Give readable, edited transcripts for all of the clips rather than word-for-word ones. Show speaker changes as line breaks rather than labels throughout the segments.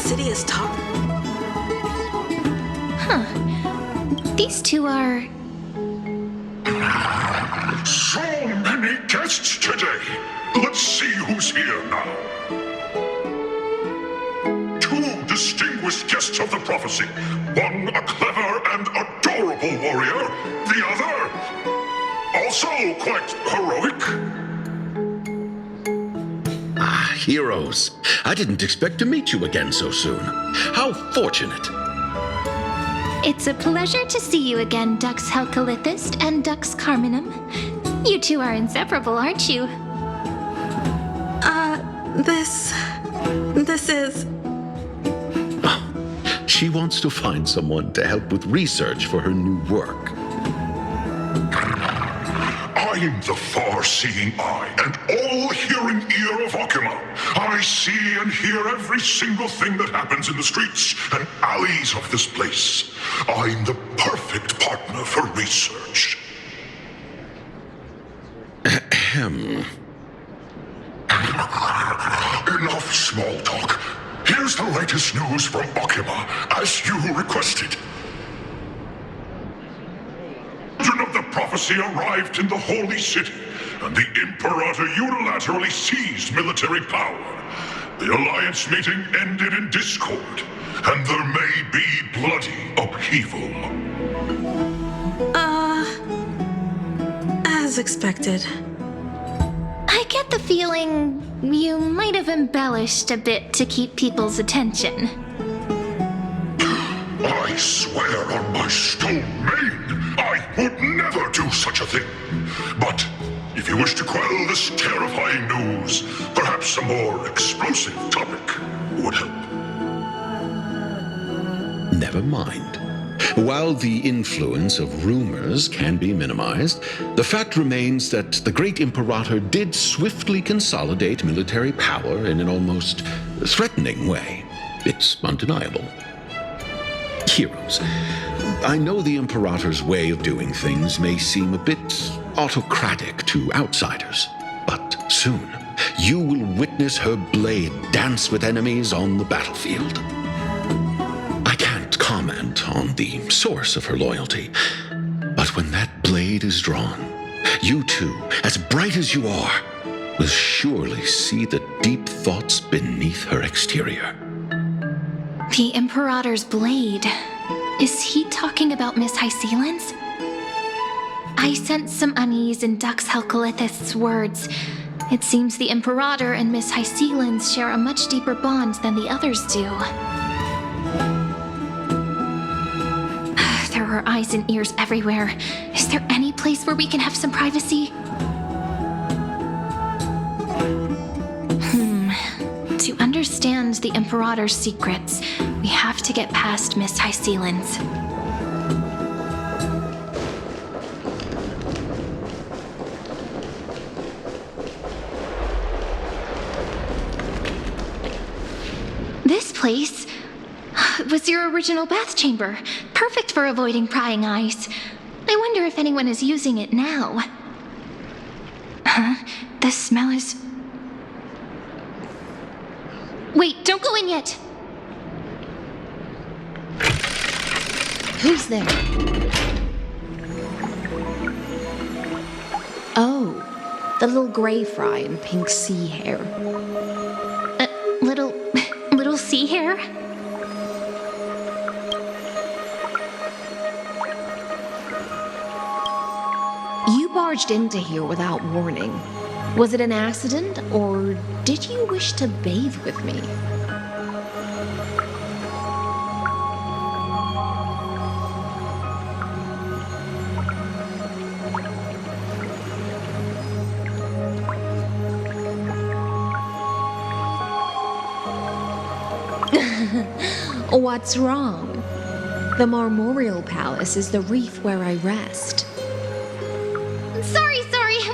city is top.
Huh. These two are...
So many guests today. Let's see who's here now. Two distinguished guests of the prophecy. One a clever and adorable warrior. The other, also quite heroic.
Ah, heroes. I didn't expect to meet you again so soon. How fortunate.
It's a pleasure to see you again, Dux Helcolithist and Dux Carminum. You two are inseparable, aren't you?
This is...
She wants to find someone to help with research for her new work.
I'm the far-seeing eye and all-hearing ear of Okima. I see and hear every single thing that happens in the streets and alleys of this place. I'm the perfect partner for research.
Ahem.
Enough small talk. Here's the latest news from Okima, as you requested. Children of the prophecy arrived in the holy city, and the Imperator unilaterally seized military power. The Alliance meeting ended in discord, and there may be bloody upheaval.
As expected.
I get the feeling you might have embellished a bit to keep people's attention.
I swear on my stone mane, I would never do such a thing. But if you wish to quell this terrifying news, perhaps a more explosive topic would help.
Never mind. While the influence of rumors can be minimized, the fact remains that the great Imperator did swiftly consolidate military power in an almost threatening way. It's undeniable. Heroes, I know the Imperator's way of doing things may seem a bit autocratic to outsiders, but soon you will witness her blade dance with enemies on the battlefield. I can't comment on the source of her loyalty, but when that blade is drawn, you two, as bright as you are, will surely see the deep thoughts beneath her exterior.
The Imperator's blade. Is he talking about Miss Hycelan's? I sense some unease in Dux Helcolithist's words. It seems the Imperator and Miss Hycelan's share a much deeper bond than the others do. There are eyes and ears everywhere. Is there any place where we can have some privacy? To understand the Imperator's secrets, we have to get past Miss Hycelan's. This place was your original bath chamber, perfect for avoiding prying eyes. I wonder if anyone is using it now. Huh? The smell is... Wait, don't go in yet!
Who's there? Oh, the little gray fry in pink sea hair.
Little sea hair?
You barged into here without warning. Was it an accident, or did you wish to bathe with me? What's wrong? The Marmoreal Palace is the reef where I rest.
Sorry,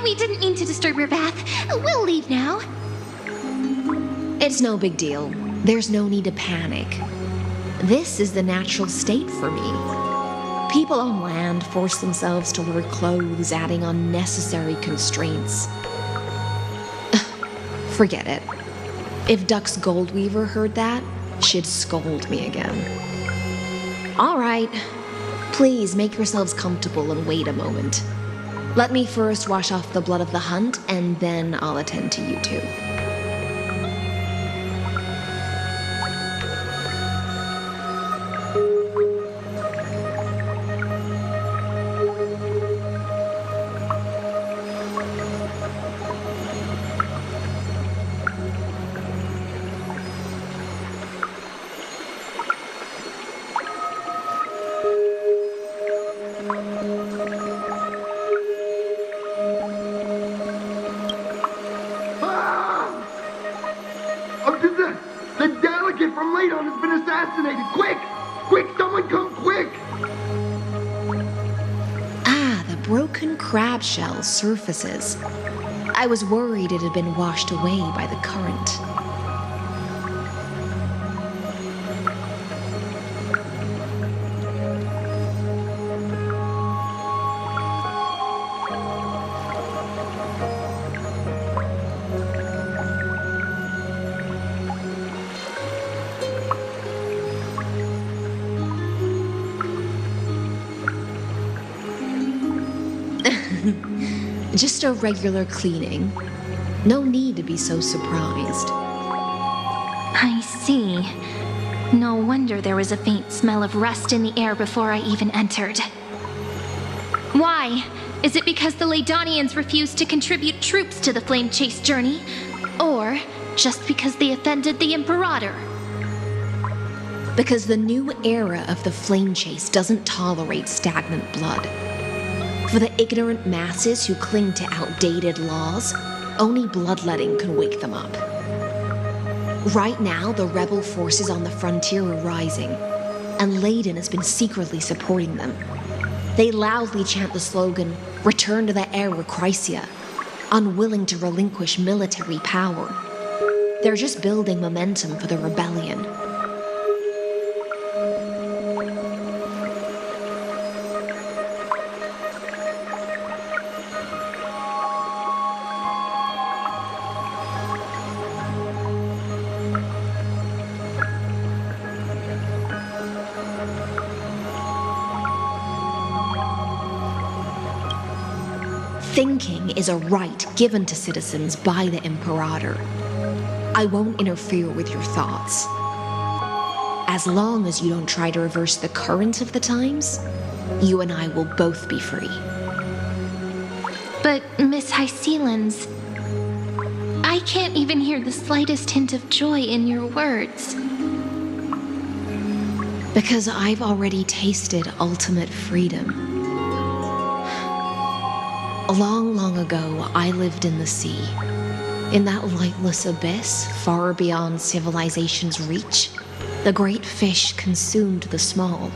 we didn't mean to disturb your bath. We'll leave now.
It's no big deal. There's no need to panic. This is the natural state for me. People on land force themselves to wear clothes, adding unnecessary constraints. Forget it. If Dux Goldweaver heard that, she'd scold me again. All right, please make yourselves comfortable and wait a moment. Let me first wash off the blood of the hunt, and then I'll attend to you two.
The delegate from Ladon has been assassinated! Quick! Quick, someone come quick!
Ah, the broken crab shell surfaces. I was worried it had been washed away by the current. Just a regular cleaning. No need to be so surprised.
I see. No wonder there was a faint smell of rust in the air before I even entered. Why? Is it because the Ladonians refused to contribute troops to the Flame Chase journey? Or just because they offended the Imperator?
Because the new era of the Flame Chase doesn't tolerate stagnant blood. For the ignorant masses who cling to outdated laws, only bloodletting can wake them up. Right now, the rebel forces on the frontier are rising, and Ladon has been secretly supporting them. They loudly chant the slogan, "Return to the Era Chrysia," unwilling to relinquish military power. They're just building momentum for the rebellion. Thinking is a right given to citizens by the Imperator. I won't interfere with your thoughts. As long as you don't try to reverse the current of the times, you and I will both be free.
But, Miss Hysealans, I can't even hear the slightest hint of joy in your words.
Because I've already tasted ultimate freedom. Long, long ago, I lived in the sea. In that lightless abyss, far beyond civilization's reach, the great fish consumed the small.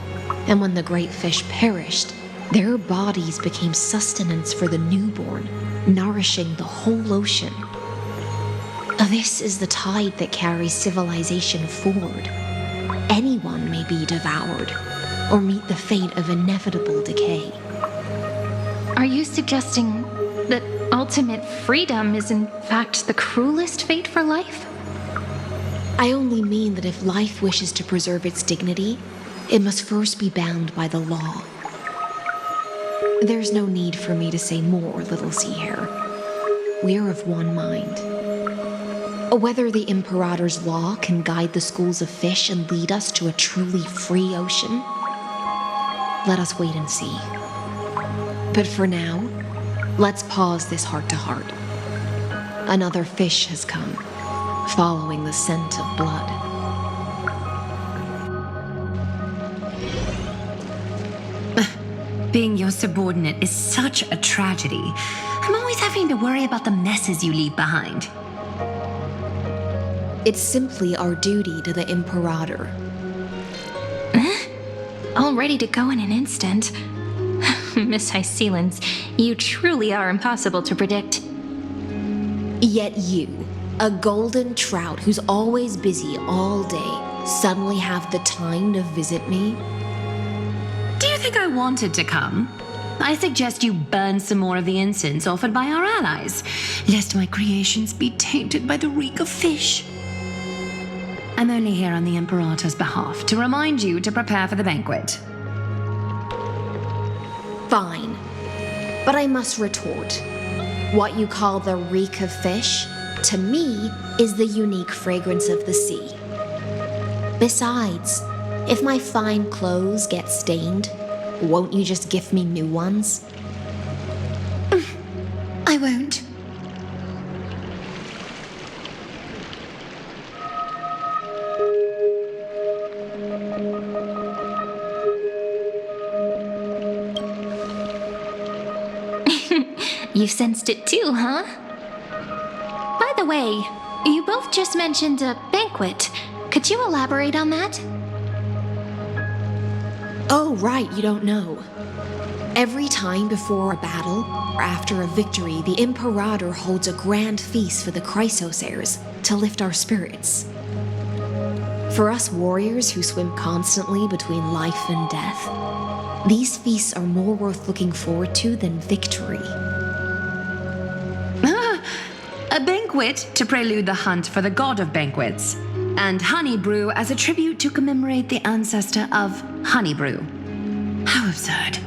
And when the great fish perished, their bodies became sustenance for the newborn, nourishing the whole ocean. This is the tide that carries civilization forward. Anyone may be devoured, or meet the fate of inevitable decay.
Are you suggesting that ultimate freedom is in fact the cruelest fate for life?
I only mean that if life wishes to preserve its dignity, it must first be bound by the law. There's no need for me to say more, little sea hare. We're of one mind. Whether the Imperator's law can guide the schools of fish and lead us to a truly free ocean, let us wait and see. But for now, let's pause this heart-to-heart. Another fish has come, following the scent of blood.
Being your subordinate is such a tragedy. I'm always having to worry about the messes you leave behind.
It's simply our duty to the Imperator.
All ready to go in an instant. Miss Hysealans, you truly are impossible to predict.
Yet you, a golden trout who's always busy all day, suddenly have the time to visit me?
Do you think I wanted to come? I suggest you burn some more of the incense offered by our allies, lest my creations be tainted by the reek of fish. I'm only here on the Imperator's behalf to remind you to prepare for the banquet.
Fine. But I must retort. What you call the reek of fish, to me, is the unique fragrance of the sea. Besides, if my fine clothes get stained, won't you just gift me new ones?
I won't. You sensed it too, huh? By the way, you both just mentioned a banquet. Could you elaborate on that?
Oh, right, you don't know. Every time before a battle or after a victory, the Imperator holds a grand feast for the Chrysos heirs to lift our spirits. For us warriors who swim constantly between life and death, these feasts are more worth looking forward to than victory.
A banquet to prelude the hunt for the god of banquets, and honey brew as a tribute to commemorate the ancestor of honey brew. How absurd.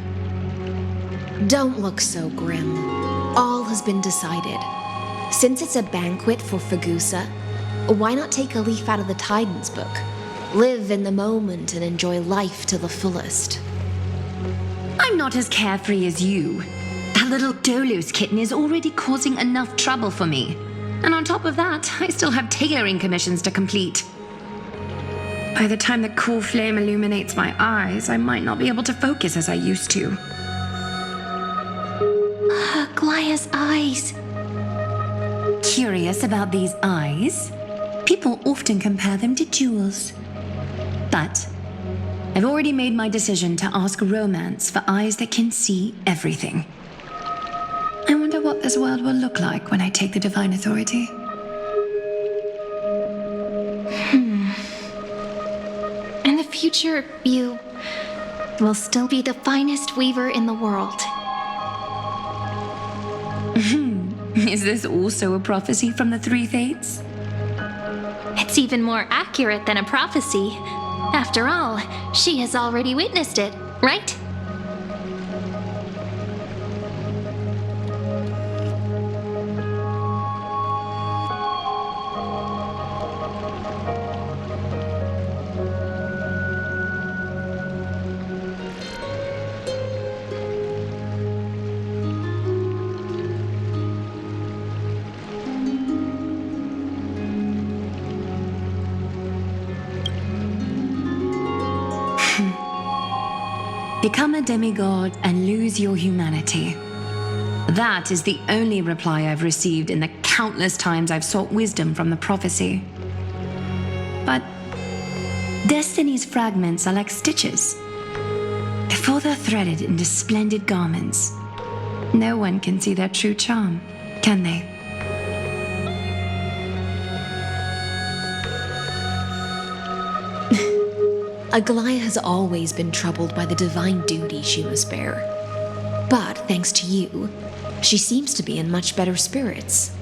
Don't look so grim. All has been decided. Since it's a banquet for Fagusa, why not take a leaf out of the Titan's book? Live in the moment and enjoy life to the fullest.
I'm not as carefree as you. That little Dolos kitten is already causing enough trouble for me. And on top of that, I still have tailoring commissions to complete. By the time the cool flame illuminates my eyes, I might not be able to focus as I used to.
Glaya's eyes.
Curious about these eyes? People often compare them to jewels. But I've already made my decision to ask Romance for eyes that can see everything. I wonder what this world will look like when I take the Divine Authority.
In the future, you will still be the finest weaver in the world.
Is this also a prophecy from the Three Fates?
It's even more accurate than a prophecy. After all, she has already witnessed it, right?
Become a demigod and lose your humanity. That is the only reply I've received in the countless times I've sought wisdom from the prophecy. But Destiny's fragments are like stitches. Before they're threaded into splendid garments, no one can see their true charm, can they?
Aglaya has always been troubled by the divine duty she must bear. But thanks to you, she seems to be in much better spirits.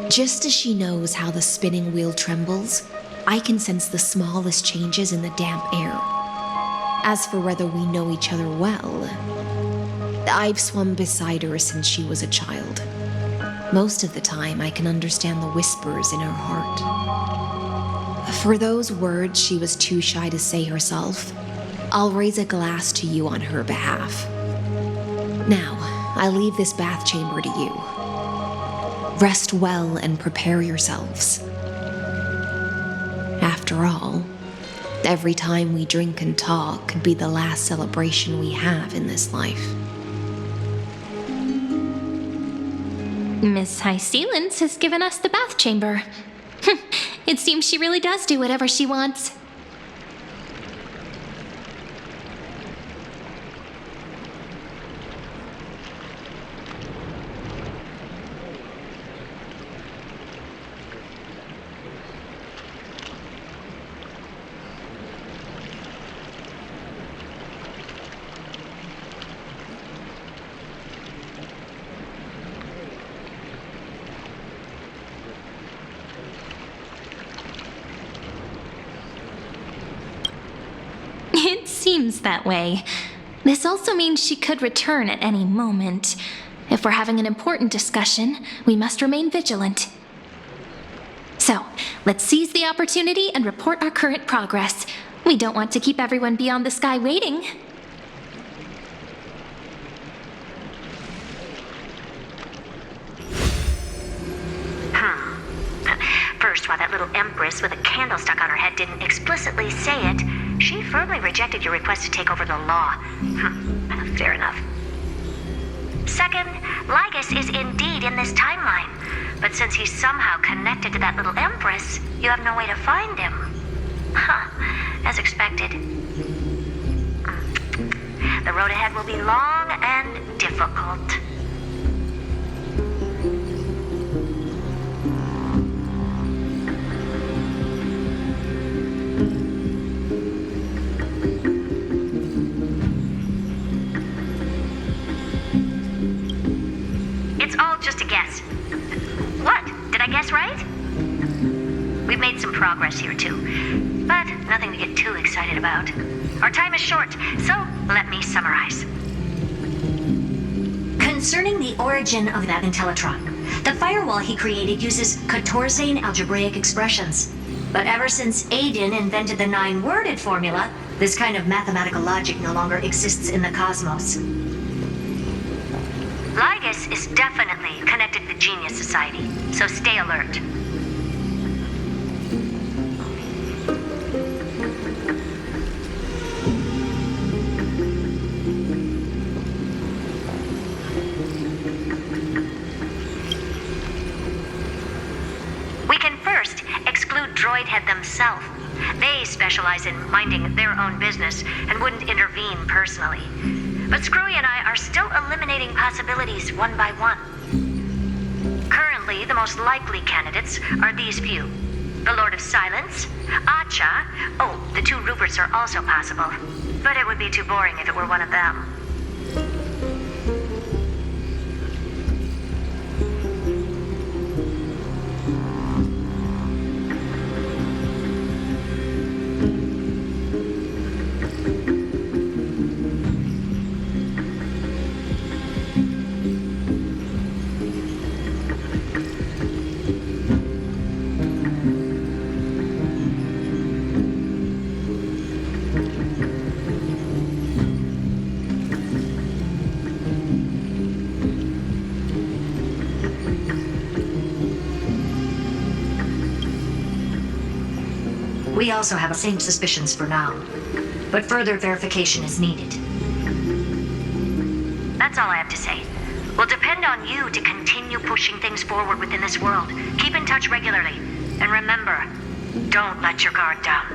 Just as she knows how the spinning wheel trembles, I can sense the smallest changes in the damp air. As for whether we know each other well, I've swum beside her since she was a child. Most of the time, I can understand the whispers in her heart. For those words she was too shy to say herself, I'll raise a glass to you on her behalf. Now, I leave this bath chamber to you. Rest well and prepare yourselves. After all, every time we drink and talk could be the last celebration we have in this life.
Miss Hysealence has given us the bath chamber. It seems she really does do whatever she wants. seems that way. This also means she could return at any moment. If we're having an important discussion, we must remain vigilant. So, let's seize the opportunity and report our current progress. We don't want to keep everyone beyond the sky waiting.
First, while that little empress with a candle stuck on her head didn't explicitly say it, she firmly rejected your request to take over the law. Fair enough. Second, Lygus is indeed in this timeline. But since he's somehow connected to that little empress, you have no way to find him. As expected. The road ahead will be long and difficult. It's all just a guess. What? Did I guess right? We've made some progress here too, but nothing to get too excited about. Our time is short, so let me summarize.
Concerning the origin of that Intellitron, the firewall he created uses Katorzane algebraic expressions. But ever since Aiden invented the 9-worded formula, this kind of mathematical logic no longer exists in the cosmos.
Lygus is definitely connected to the Genius Society, so stay alert. We can first exclude Droidhead themselves. They specialize in minding their own business and wouldn't intervene personally. But Screwy and I are still eliminating possibilities one by one. Currently, the most likely candidates are these few. The Lord of Silence, Acha, the 2 Ruperts are also possible. But it would be too boring if it were one of them.
We also have the same suspicions for now, but further verification is needed.
That's all I have to say. We'll depend on you to continue pushing things forward within this world. Keep in touch regularly. And remember, don't let your guard down.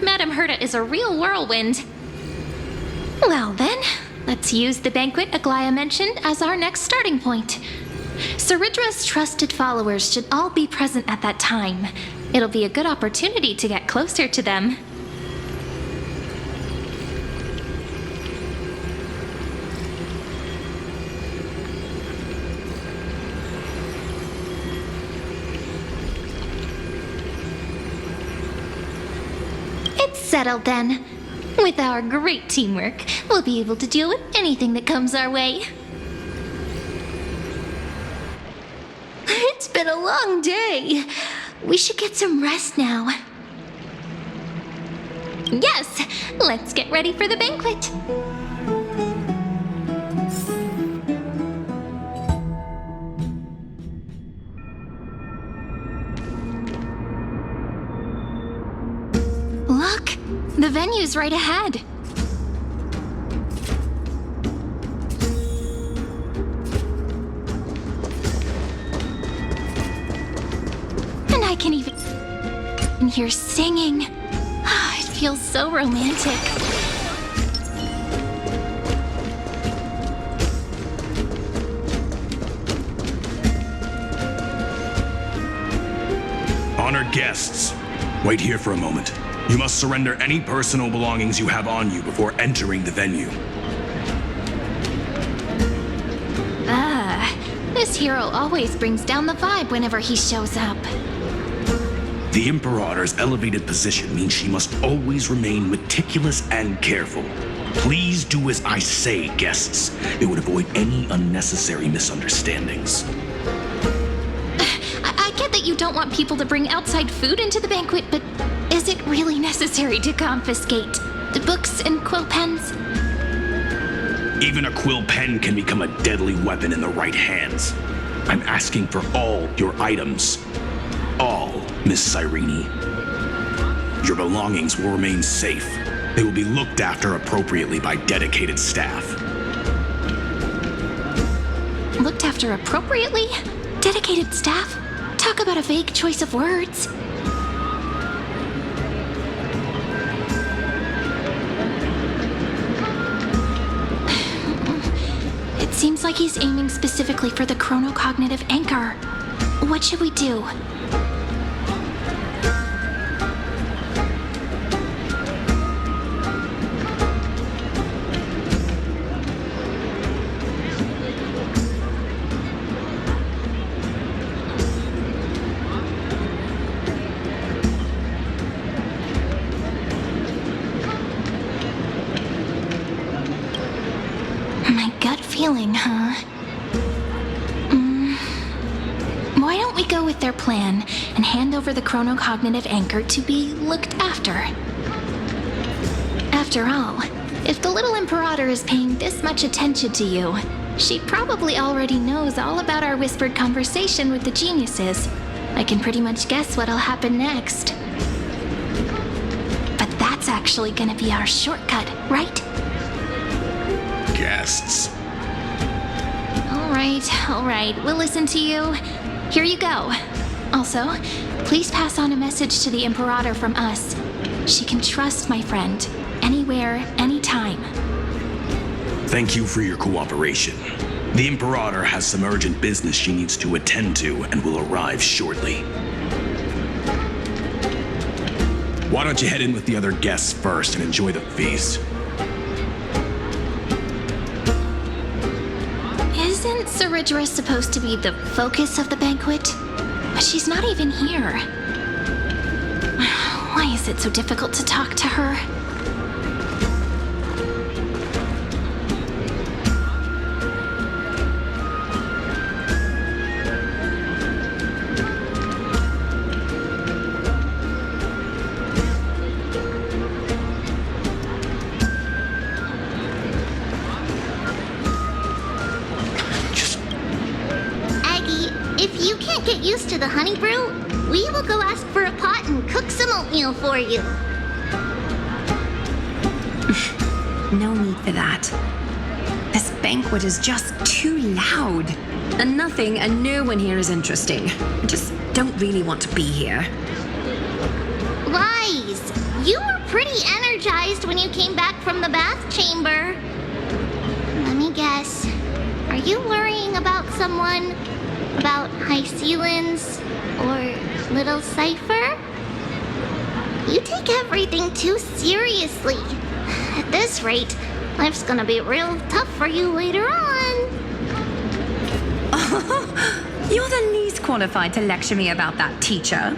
Madame Herta is a real whirlwind. Well then, let's use the banquet Aglaya mentioned as our next starting point. Ceridra's trusted followers should all be present at that time. It'll be a good opportunity to get closer to them. It's settled then. With our great teamwork, we'll be able to deal with anything that comes our way. It's been a long day. We should get some rest now. Yes, let's get ready for the banquet. Look, the venue's right ahead. I can even hear singing. It feels so romantic.
Honored guests, wait here for a moment. You must surrender any personal belongings you have on you before entering the venue.
This hero always brings down the vibe whenever he shows up.
The Imperator's elevated position means she must always remain meticulous and careful. Please do as I say, guests. It would avoid any unnecessary misunderstandings.
I get that you don't want people to bring outside food into the banquet, but is it really necessary to confiscate the books and quill pens?
Even a quill pen can become a deadly weapon in the right hands. I'm asking for all your items. All, Miss Cyrene. Your belongings will remain safe. They will be looked after appropriately by dedicated staff.
Looked after appropriately? Dedicated staff? Talk about a vague choice of words. It seems like he's aiming specifically for the chronocognitive anchor. What should we do? Feeling, huh? Why don't we go with their plan and hand over the chronocognitive anchor to be looked after? After all, if the little Imperator is paying this much attention to you, she probably already knows all about our whispered conversation with the geniuses. I can pretty much guess what'll happen next. But that's actually gonna be our shortcut, right?
Guests.
All right, we'll listen to you. Here you go. Also, please pass on a message to the Imperator from us. She can trust my friend, anywhere, anytime.
Thank you for your cooperation. The Imperator has some urgent business she needs to attend to and will arrive shortly. Why don't you head in with the other guests first and enjoy the feast?
Isn't Ceridra supposed to be the focus of the banquet? But she's not even here. Why is it so difficult to talk to her?
Used to the honey brew, we will go ask for a pot and cook some oatmeal for you.
No need for that. This banquet is just too loud. And nothing and no one here is interesting. I just don't really want to be here.
Lies! You were pretty energized when you came back from the bath chamber. Let me guess. Are you worrying about someone? About Hycealans or Little Cypher? You take everything too seriously. At this rate, life's gonna be real tough for you later on.
You're the least qualified to lecture me about that, teacher.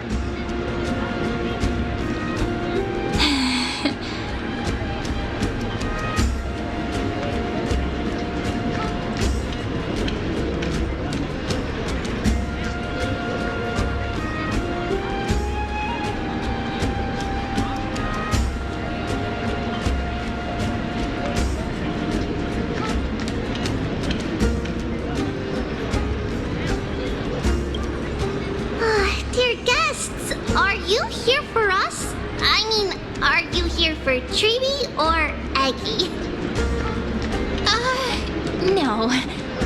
For Treeby or Aggie?
No.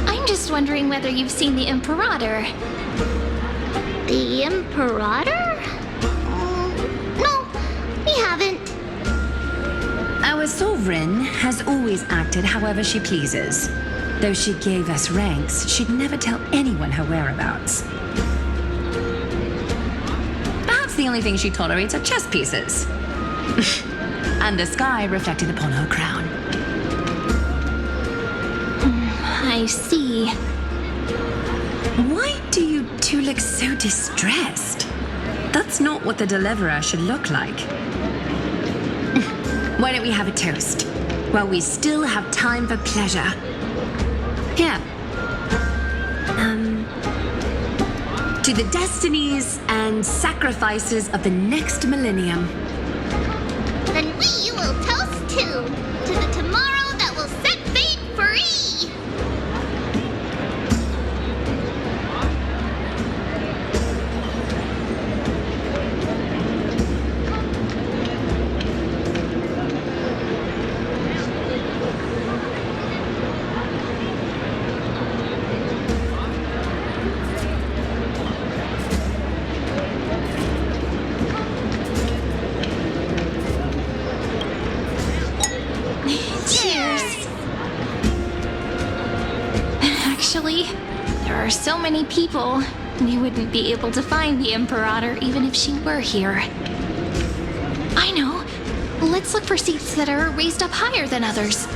I'm just wondering whether you've seen the Imperator.
The Imperator? No, we haven't.
Our sovereign has always acted however she pleases. Though she gave us ranks, she'd never tell anyone her whereabouts. Perhaps the only thing she tolerates are chess pieces. And the sky reflected upon her crown.
I see.
Why do you two look so distressed? That's not what the deliverer should look like. Why don't we have a toast? While we still have time for pleasure. Here. To the destinies and sacrifices of the next millennium.
Then we will toast to the tomorrow that will set fate free.
Actually, there are so many people, we wouldn't be able to find the Imperator even if she were here. I know. Let's look for seats that are raised up higher than others.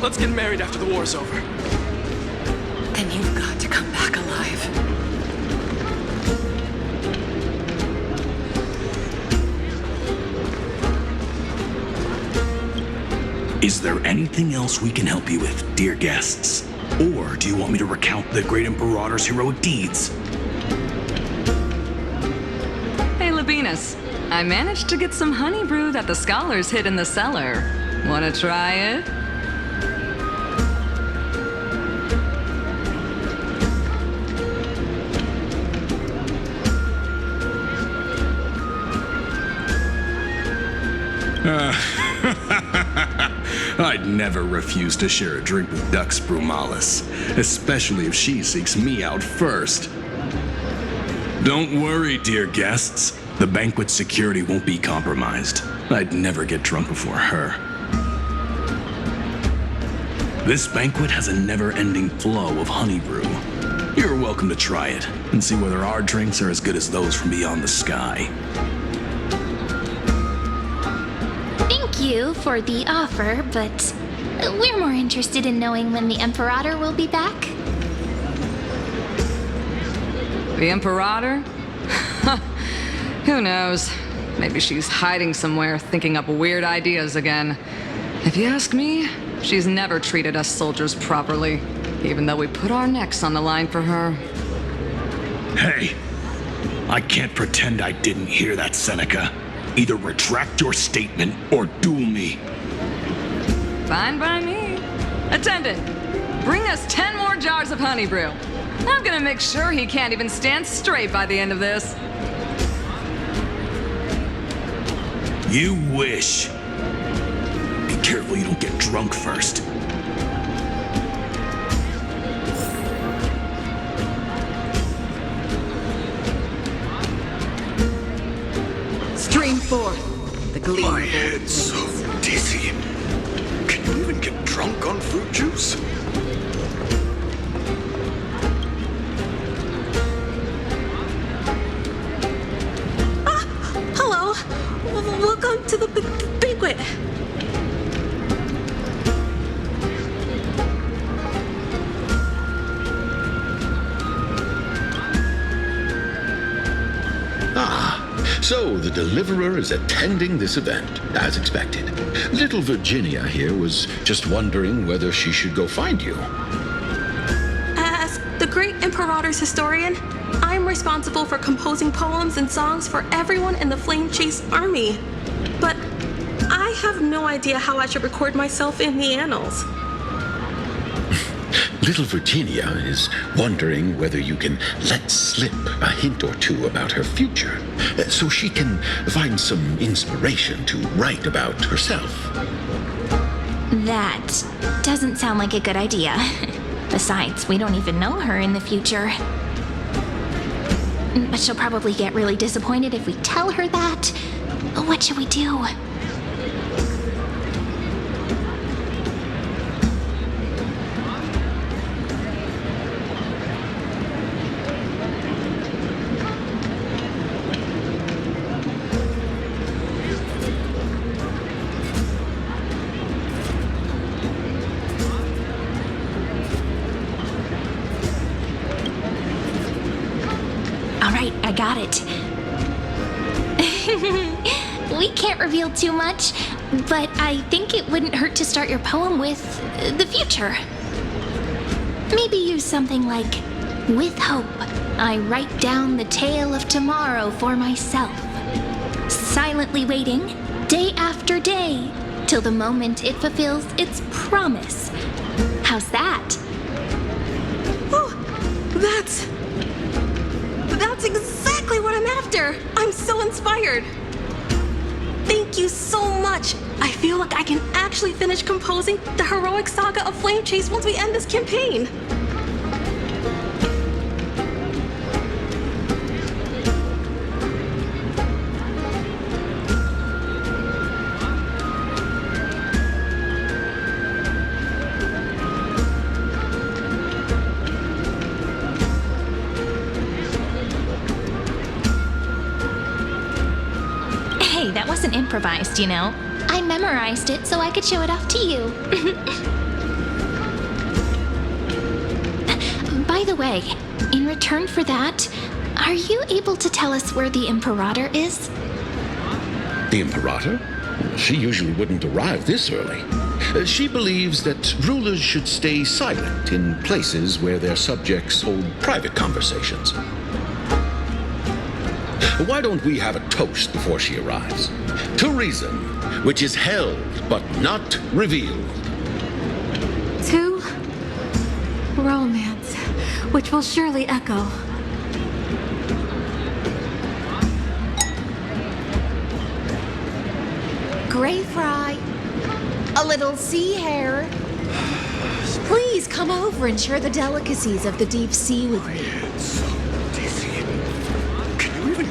Let's get married after the war's over.
Then you've got to come back alive.
Is there anything else we can help you with, dear guests? Or do you want me to recount the great Imperator's heroic deeds?
Hey, Labinas. I managed to get some honey brew that the scholars hid in the cellar. Wanna try it?
I'd never refuse to share a drink with Dux Brumalis, especially if she seeks me out first. Don't worry, dear guests. The banquet security won't be compromised. I'd never get drunk before her. This banquet has a never-ending flow of honey brew. You're welcome to try it and see whether our drinks are as good as those from beyond the sky.
Thank you for the offer, but we're more interested in knowing when the Imperator will be back.
The Imperator? Who knows? Maybe she's hiding somewhere, thinking up weird ideas again. If you ask me, she's never treated us soldiers properly, even though we put our necks on the line for her.
Hey, I can't pretend I didn't hear that, Seneca. Either retract your statement or duel me.
Fine by me. Attendant, bring us 10 more jars of honey brew. I'm gonna make sure he can't even stand straight by the end of this.
You wish. Be careful you don't get drunk first.
Stream forth the gleam.
My head's so dizzy. Can you even get drunk on fruit juice?
Hello. Welcome to the banquet.
So the Deliverer is attending this event, as expected. Little Virginia here was just wondering whether she should go find you.
As the great Imperator's historian, I'm responsible for composing poems and songs for everyone in the Flame Chase army. But I have no idea how I should record myself in the annals.
Little Virginia is wondering whether you can let slip a hint or two about her future, so she can find some inspiration to write about herself.
That doesn't sound like a good idea. Besides, we don't even know her in the future. But she'll probably get really disappointed if we tell her that. What should we do? right, I got it. We can't reveal too much, but I think it wouldn't hurt to start your poem with the future. Maybe use something like, with hope, I write down the tale of tomorrow for myself. Silently waiting, day after day, till the moment it fulfills its promise. How's that?
Oh, that's exactly what I'm after. I'm so inspired. Thank you so much. I feel like I can actually finish composing the heroic saga of Flame Chase once we end this campaign.
That wasn't improvised, you know. I memorized it so I could show it off to you. By the way, in return for that, are you able to tell us where the Imperator is?
The Imperator? She usually wouldn't arrive this early. She believes that rulers should stay silent in places where their subjects hold private conversations. Why don't we have a toast before she arrives? To reason, which is held but not revealed.
To romance, which will surely echo.
Gray fry, a little sea hare. Please come over and share the delicacies of the deep sea with me.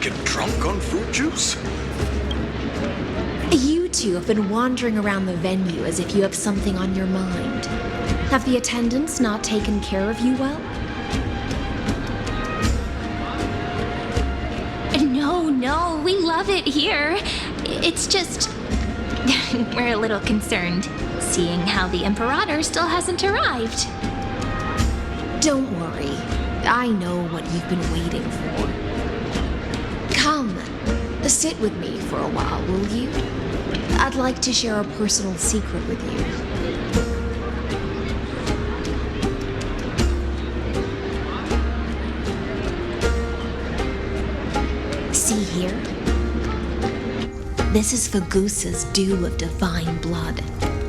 Get drunk on fruit juice?
You two have been wandering around the venue as if you have something on your mind. Have the attendants not taken care of you well?
No, we love it here. It's just... we're a little concerned, seeing how the Imperator still hasn't arrived.
Don't worry. I know what you've been waiting for. Come, sit with me for a while, will you? I'd like to share a personal secret with you. See here? This is Fagusa's dew of divine blood,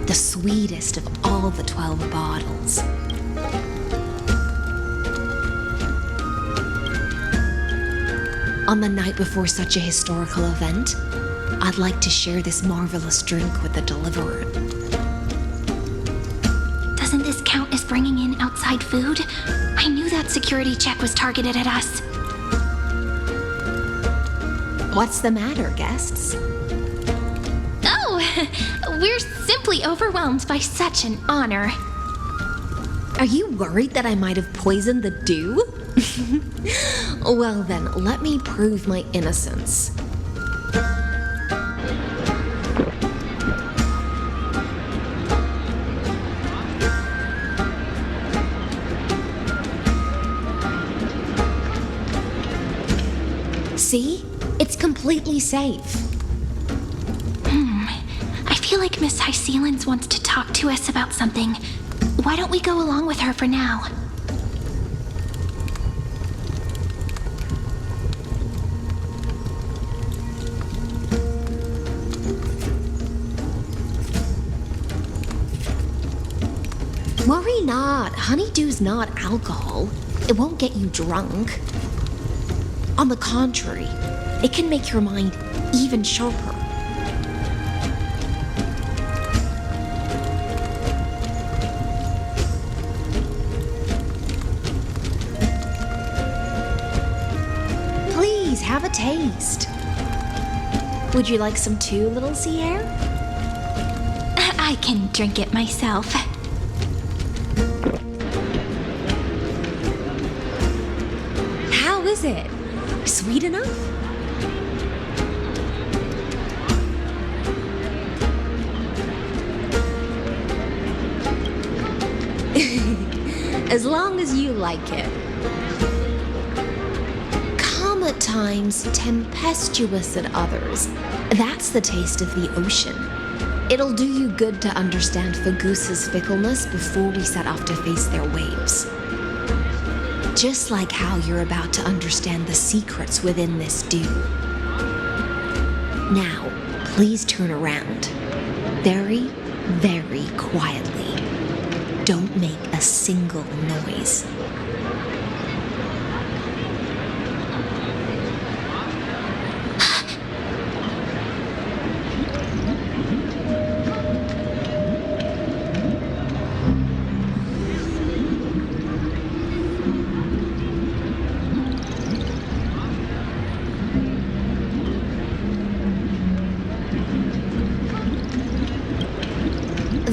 the sweetest of all the 12 bottles. On the night before such a historical event, I'd like to share this marvelous drink with the deliverer.
Doesn't this count as bringing in outside food? I knew that security check was targeted at us.
What's the matter, guests?
Oh, we're simply overwhelmed by such an honor.
Are you worried that I might have poisoned the dew? Well then, let me prove my innocence. See? It's completely safe.
I feel like Miss Hysealins wants to talk to us about something. Why don't we go along with her for now?
Worry not. Honeydew's not alcohol. It won't get you drunk. On the contrary, it can make your mind even sharper. Please have a taste. Would you like some too, little sea hare?
I can drink it myself.
How is it? Sweet enough? As long as you like it. Come Calm at times, tempestuous at others. That's the taste of the ocean. It'll do you good to understand Fagusa's fickleness before we set off to face their waves. Just like how you're about to understand the secrets within this dew. Now, please turn around. Very, very quietly. Don't make a single noise.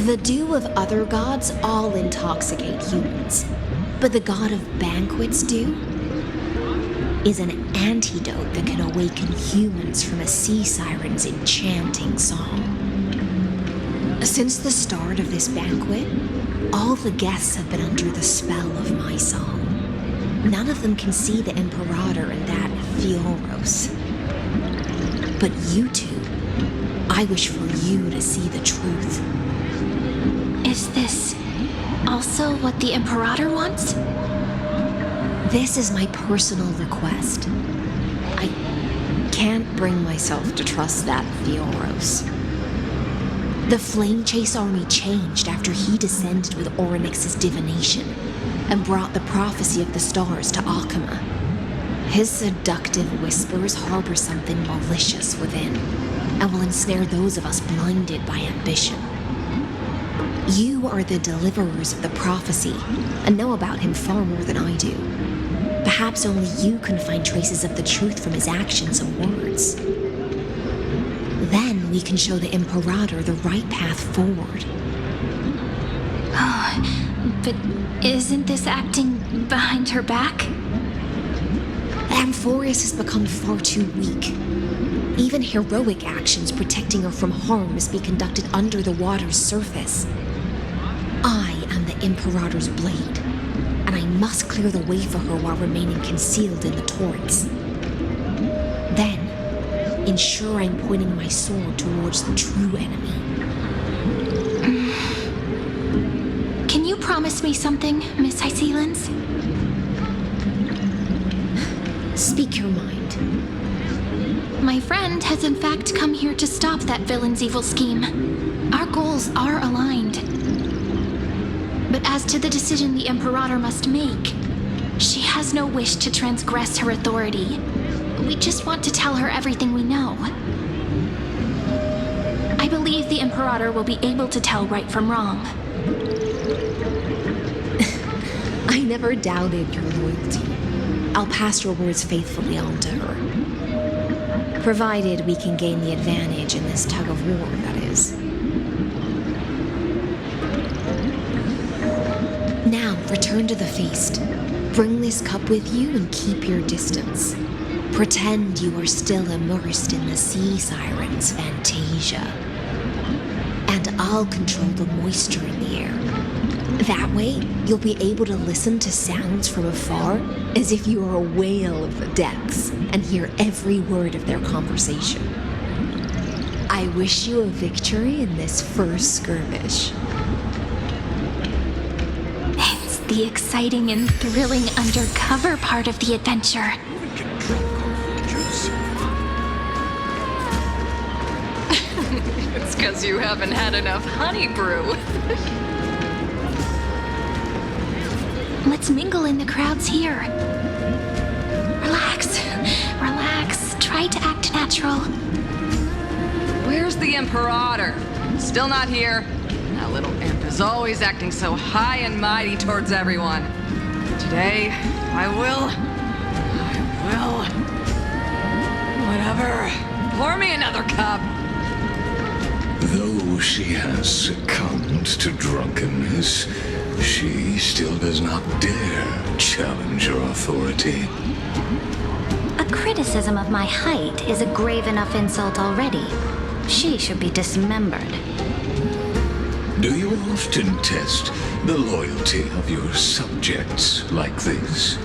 The dew of other gods all intoxicate humans, but the god of banquets dew is an antidote that can awaken humans from a sea siren's enchanting song. Since the start of this banquet, all the guests have been under the spell of my song. None of them can see the Imperator and that Amphoreus. But you two, I wish for you to see the truth.
Is this also what the Imperator wants?
This is my personal request. I can't bring myself to trust that Amphoreus. The Flame Chase army changed after he descended with Orynyx's divination and brought the prophecy of the stars to Akuma. His seductive whispers harbor something malicious within and will ensnare those of us blinded by ambition. You are the deliverers of the prophecy and know about him far more than I do. Perhaps only you can find traces of the truth from his actions and words. Then we can show the Imperator the right path forward.
Oh, but isn't this acting behind her back?
Amphoreus has become far too weak. Even heroic actions protecting her from harm must be conducted under the water's surface. I am the Imperator's blade, and I must clear the way for her while remaining concealed in the torrents. Then, ensure I'm pointing my sword towards the true enemy.
Can you promise me something, Miss Hysealens?
Speak your mind.
My friend has in fact come here to stop that villain's evil scheme. Our goals are aligned. But as to the decision the Imperator must make, she has no wish to transgress her authority. We just want to tell her everything we know. I believe the Imperator will be able to tell right from wrong.
I never doubted your loyalty. I'll pass your words faithfully on to her. Provided we can gain the advantage in this tug of war, that is. Now, return to the feast. Bring this cup with you and keep your distance. Pretend you are still immersed in the sea siren's fantasia. And I'll control the moisture in the air. That way, you'll be able to listen to sounds from afar as if you are a whale of the depths and hear every word of their conversation. I wish you a victory in this first skirmish.
It's the exciting and thrilling undercover part of the adventure.
It's because you haven't had enough honey brew.
Let's mingle in the crowds here. Relax. Relax. Try to act natural.
Where's the Imperator? Still not here. That little imp is always acting so high and mighty towards everyone. Today, I will. Whatever. Pour me another cup.
Though she has succumbed to drunkenness, she still does not dare challenge your authority.
A criticism of my height is a grave enough insult already. She should be dismembered.
Do you often test the loyalty of your subjects like this?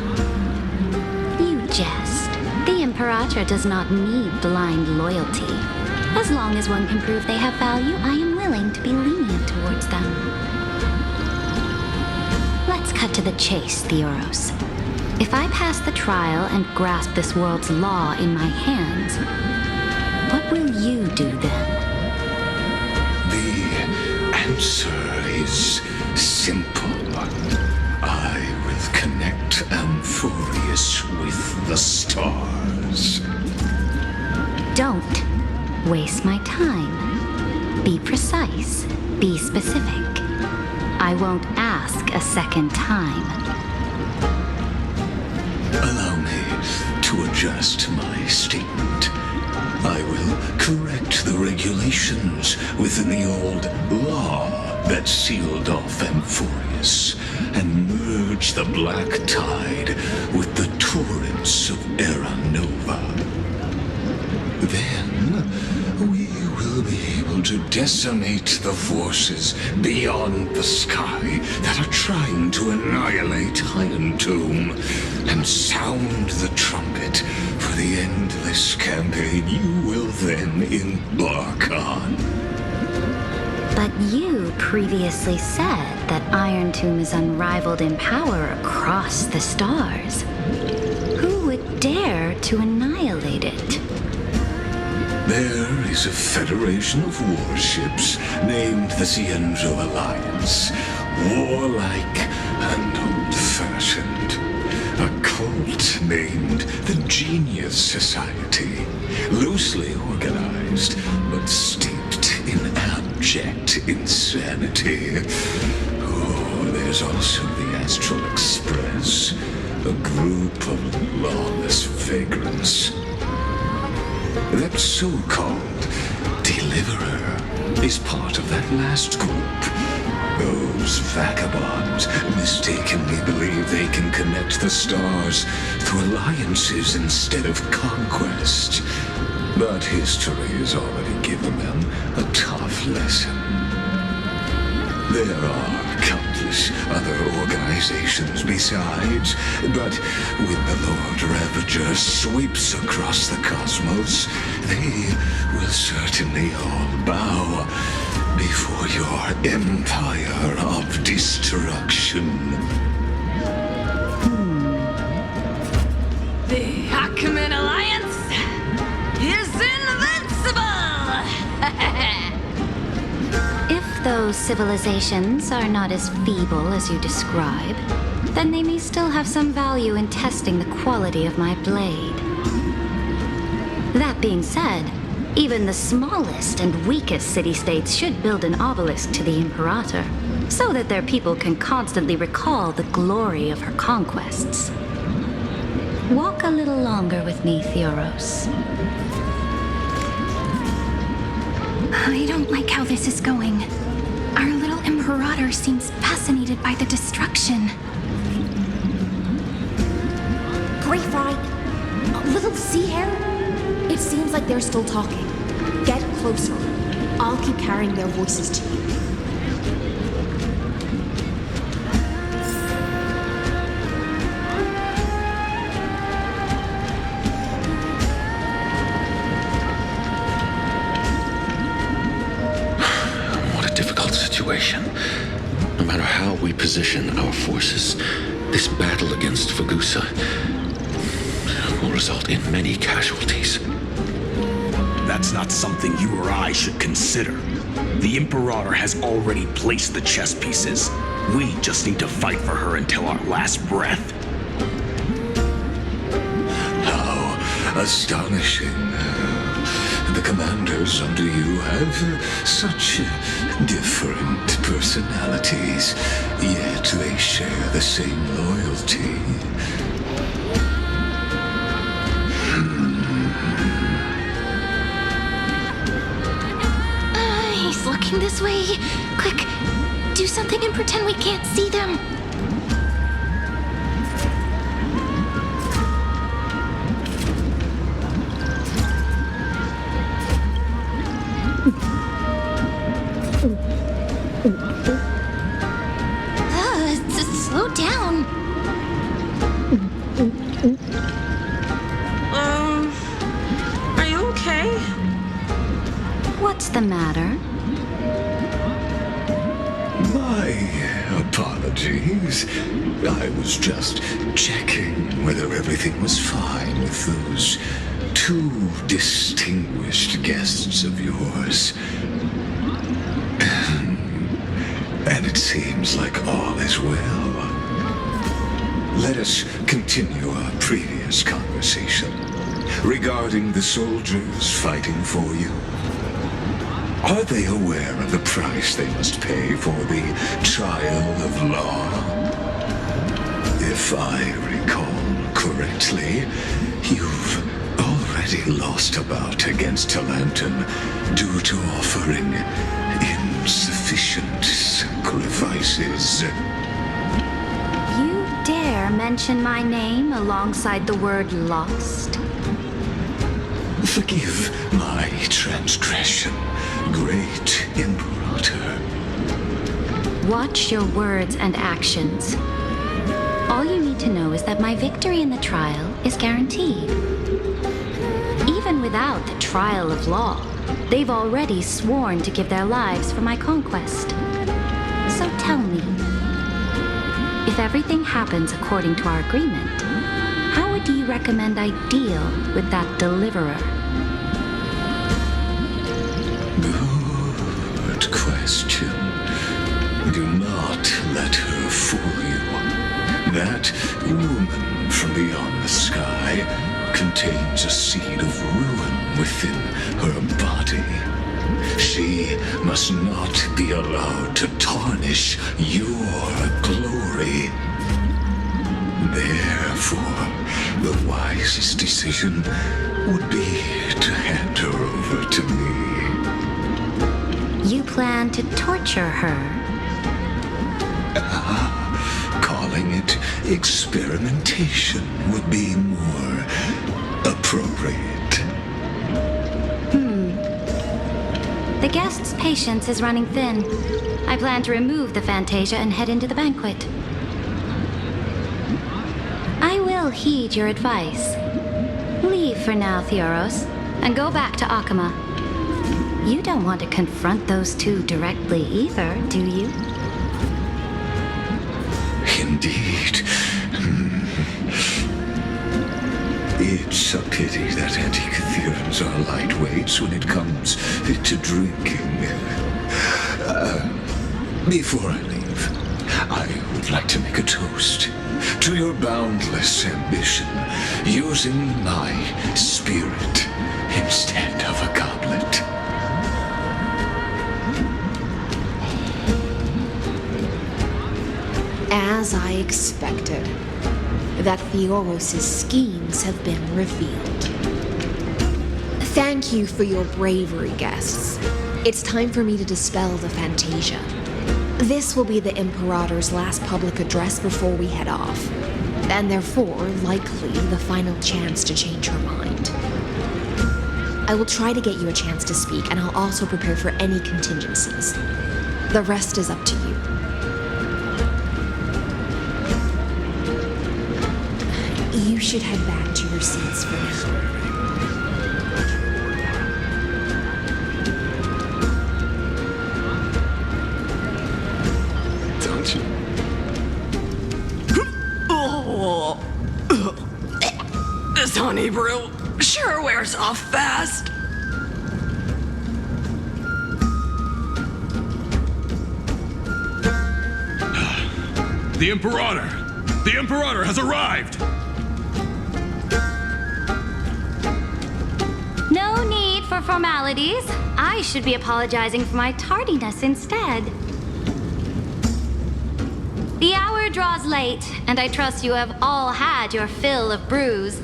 You jest. The
Imperator does not need blind loyalty. As long as one can prove they have value, I am willing to be lenient towards them. Let's cut to the chase, Theoros. If I pass the trial and grasp this world's law in my hands, what will you do then?
The answer is simple. I will connect Amphoreus with the stars.
Don't waste my time. Be precise. Be specific. I won't ask a second time.
Allow me to adjust my statement. I will correct the regulations within the old law that sealed off Amphoreus and merge the black tide with the torrents of Era Nova. Then we will be able to decimate the forces beyond the sky that are trying to annihilate Iron Tomb and sound the trumpet for the endless campaign you will then embark on.
But you previously said that Iron Tomb is unrivaled in power across the stars. Who would dare to annihilate it?
There is a federation of warships named the Cienzo Alliance, warlike and old-fashioned. A cult named the Genius Society, loosely organized, but steeped in abject insanity. Oh, there's also the Astral Express, a group of lawless vagrants. That so-called Deliverer is part of that last group. Those vagabonds mistakenly believe they can connect the stars through alliances instead of conquest. But history has already given them a tough lesson. There are countless other organizations besides, but when the Lord Ravager sweeps across the cosmos, they will certainly all bow before your empire of destruction.
The Acumen Alliance is invincible!
If those civilizations are not as feeble as you describe, then they may still have some value in testing the quality of my blade. That being said, even the smallest and weakest city-states should build an obelisk to the Imperator, so that their people can constantly recall the glory of her conquests. Walk a little longer with me, Theoros.
I don't like how this is going. Our little Imperator seems fascinated by the destruction.
Great Fry, a little sea hare? It seems like they're still talking. Get closer. I'll keep carrying their voices to you.
What a difficult situation. No matter how we position our forces, this battle against Fagusa will result in many casualties.
That's not something you or I should consider. The Imperator has already placed the chess pieces. We just need to fight for her until our last breath.
How astonishing. The commanders under you have such different personalities, yet they share the same loyalty.
He's looking this way. Quick, do something and pretend we can't see them. Slow down.
the matter?
My apologies. I was just checking whether everything was fine with those two distinguished guests of yours. And it seems like all is well. Let us continue our previous conversation regarding the soldiers fighting for you. Are they aware of the price they must pay for the trial of law? If I recall correctly, you've already lost a bout against Talantum due to offering insufficient sacrifices.
You dare mention my name alongside the word lost?
Forgive my transgression, great Imperator.
Watch your words and actions. All you need to know is that my victory in the trial is guaranteed. Even without the trial of law, they've already sworn to give their lives for my conquest. So tell me, if everything happens according to our agreement, how would you recommend I deal with that deliverer?
Good question. Do not let her fool you. That woman from beyond the sky contains a seed of ruin within her body. She must not be allowed to tarnish your glory. Therefore, the wisest decision would be to hand her over to me.
You plan to torture her?
Calling it experimentation would be more appropriate.
The guest's patience is running thin. I plan to remove the Fantasia and head into the banquet. I will heed your advice. Leave for now, Theoros, and go back to Akama. You don't want to confront those two directly either, do you?
Indeed. It's a pity that Antikytherians are lightweights when it comes to drinking. Before I leave, I would like to make a toast to your boundless ambition, using my spirit instead of a goblet.
As I expected, that Theoros' schemes have been revealed. Thank you for your bravery, guests. It's time for me to dispel the Fantasia. This will be the Imperator's last public address before we head off, and therefore, likely, the final chance to change her mind. I will try to get you a chance to speak, and I'll also prepare for any contingencies. The rest is up to you. You should head back to your seats for now.
Don't you?
Oh. This honey brew sure wears off fast.
The Imperator! The Imperator has arrived!
No need for formalities. I should be apologizing for my tardiness instead. The hour draws late, and I trust you have all had your fill of brews.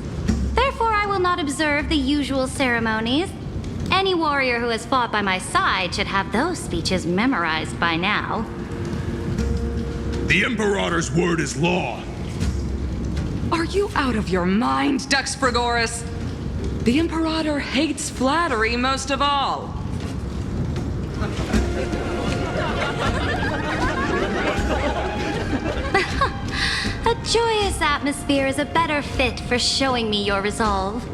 Therefore, I will not observe the usual ceremonies. Any warrior who has fought by my side should have those speeches memorized by now.
The Imperator's word is law.
Are you out of your mind, Dux Frigoris? The Imperator hates flattery most of all.
A joyous atmosphere is a better fit for showing me your resolve.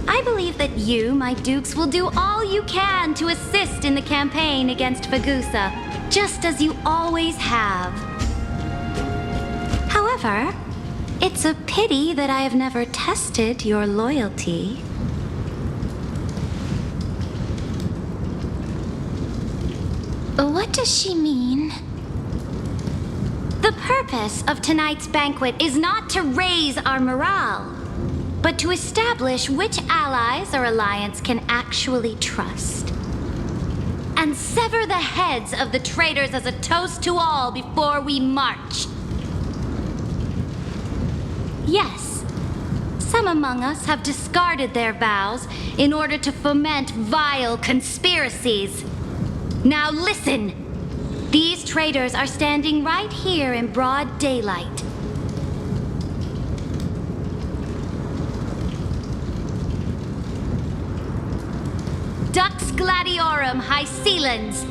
I believe that you, my dukes, will do all you can to assist in the campaign against Fagusa, just as you always have. However, it's a pity that I have never tested your loyalty.
What does she mean?
The purpose of tonight's banquet is not to raise our morale, but to establish which allies our alliance can actually trust. And sever the heads of the traitors as a toast to all before we march. Yes, some among us have discarded their vows in order to foment vile conspiracies. Now listen! These traitors are standing right here in broad daylight. Dux Gladiorum Hycelens.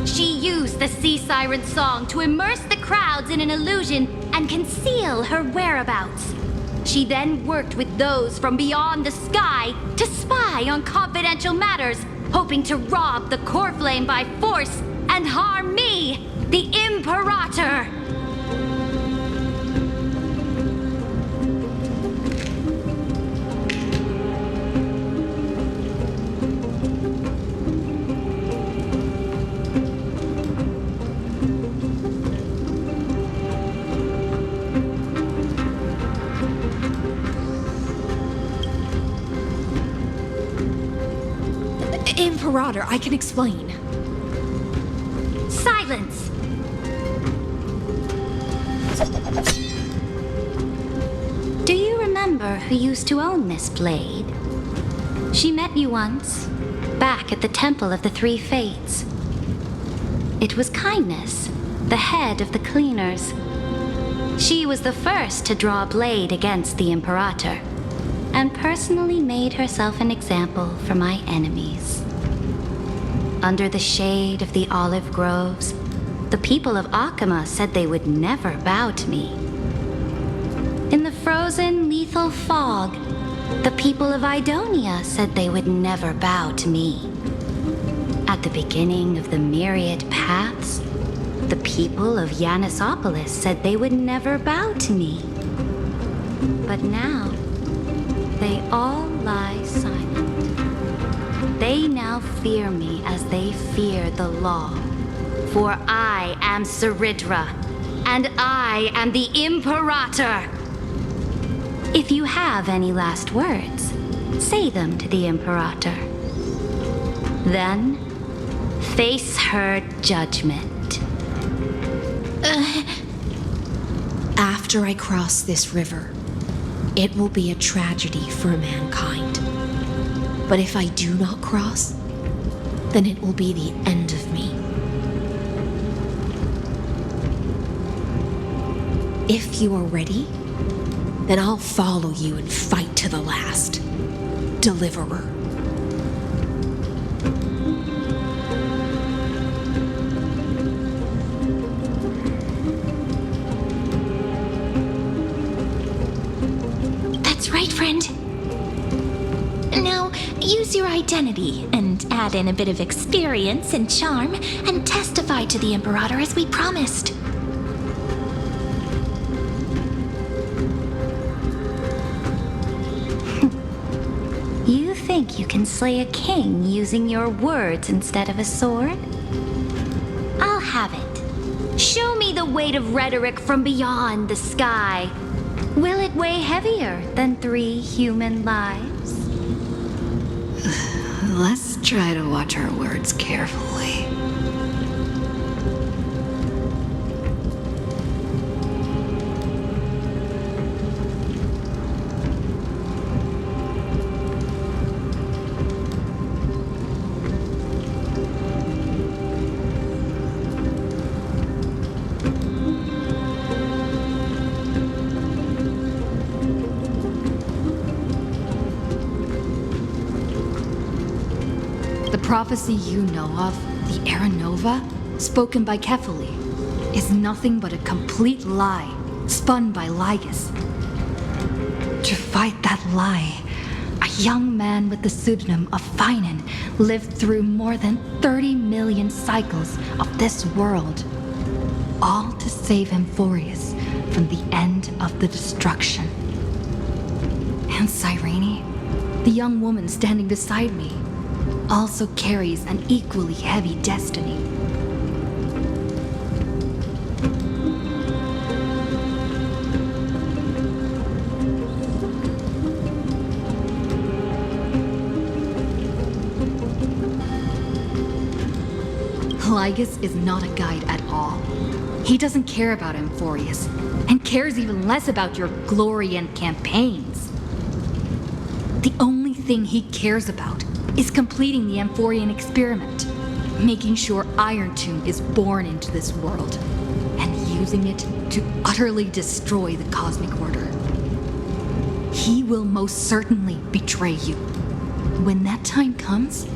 She used the sea siren song to immerse the crowds in an illusion and conceal her whereabouts. She then worked with those from beyond the sky to spy on confidential matters, hoping to rob the core flame by force and harm me, the Imperator!
Imperator, I can explain.
Silence! Do you remember who used to own this blade? She met you once, back at the Temple of the Three Fates. It was Kindness, the head of the cleaners. She was the first to draw a blade against the Imperator, and personally made herself an example for my enemies. Under the shade of the olive groves, the people of Akama said they would never bow to me. In the frozen, lethal fog, the people of Idonia said they would never bow to me. At the beginning of the myriad paths, the people of Yanisopolis said they would never bow to me. But now, they all lie silent. They now fear me as they fear the law. For I am Saridra, and I am the Imperator. If you have any last words, say them to the Imperator. Then, face her judgment.
After I cross this river, it will be a tragedy for mankind. But if I do not cross, then it will be the end of me. If you are ready, then I'll follow you and fight to the last. Deliverer.
That's right, friend. Now, use your identity and add in a bit of experience and charm and testify to the Imperator as we promised.
You think you can slay a king using your words instead of a sword? I'll have it. Show me the weight of rhetoric from beyond the sky. Will it weigh heavier than 3 human lives?
Let's try to watch our words carefully.
The prophecy you know of, the Era Nova, spoken by Kefali, is nothing but a complete lie, spun by Lygus. To fight that lie, a young man with the pseudonym of Finan lived through more than 30 million cycles of this world, all to save Amphoreus from the end of the destruction. And Cyrene, the young woman standing beside me, also carries an equally heavy destiny. Lygus is not a guide at all. He doesn't care about Amphoreus, and cares even less about your glory and campaigns. The only thing he cares about is completing the Amphorian experiment, making sure Iron Tomb is born into this world, and using it to utterly destroy the Cosmic Order. He will most certainly betray you. When that time comes,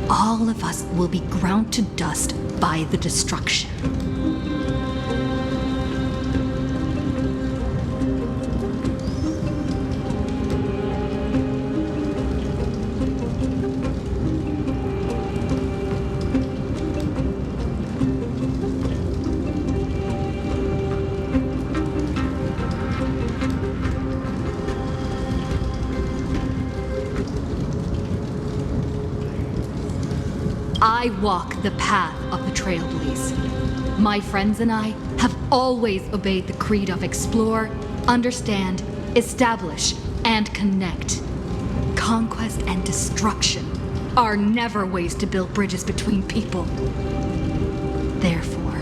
all of us will be ground to dust by the destruction. I walk the path of the Trailblaze. My friends and I have always obeyed the creed of explore, understand, establish, and connect. Conquest and destruction are never ways to build bridges between people. Therefore,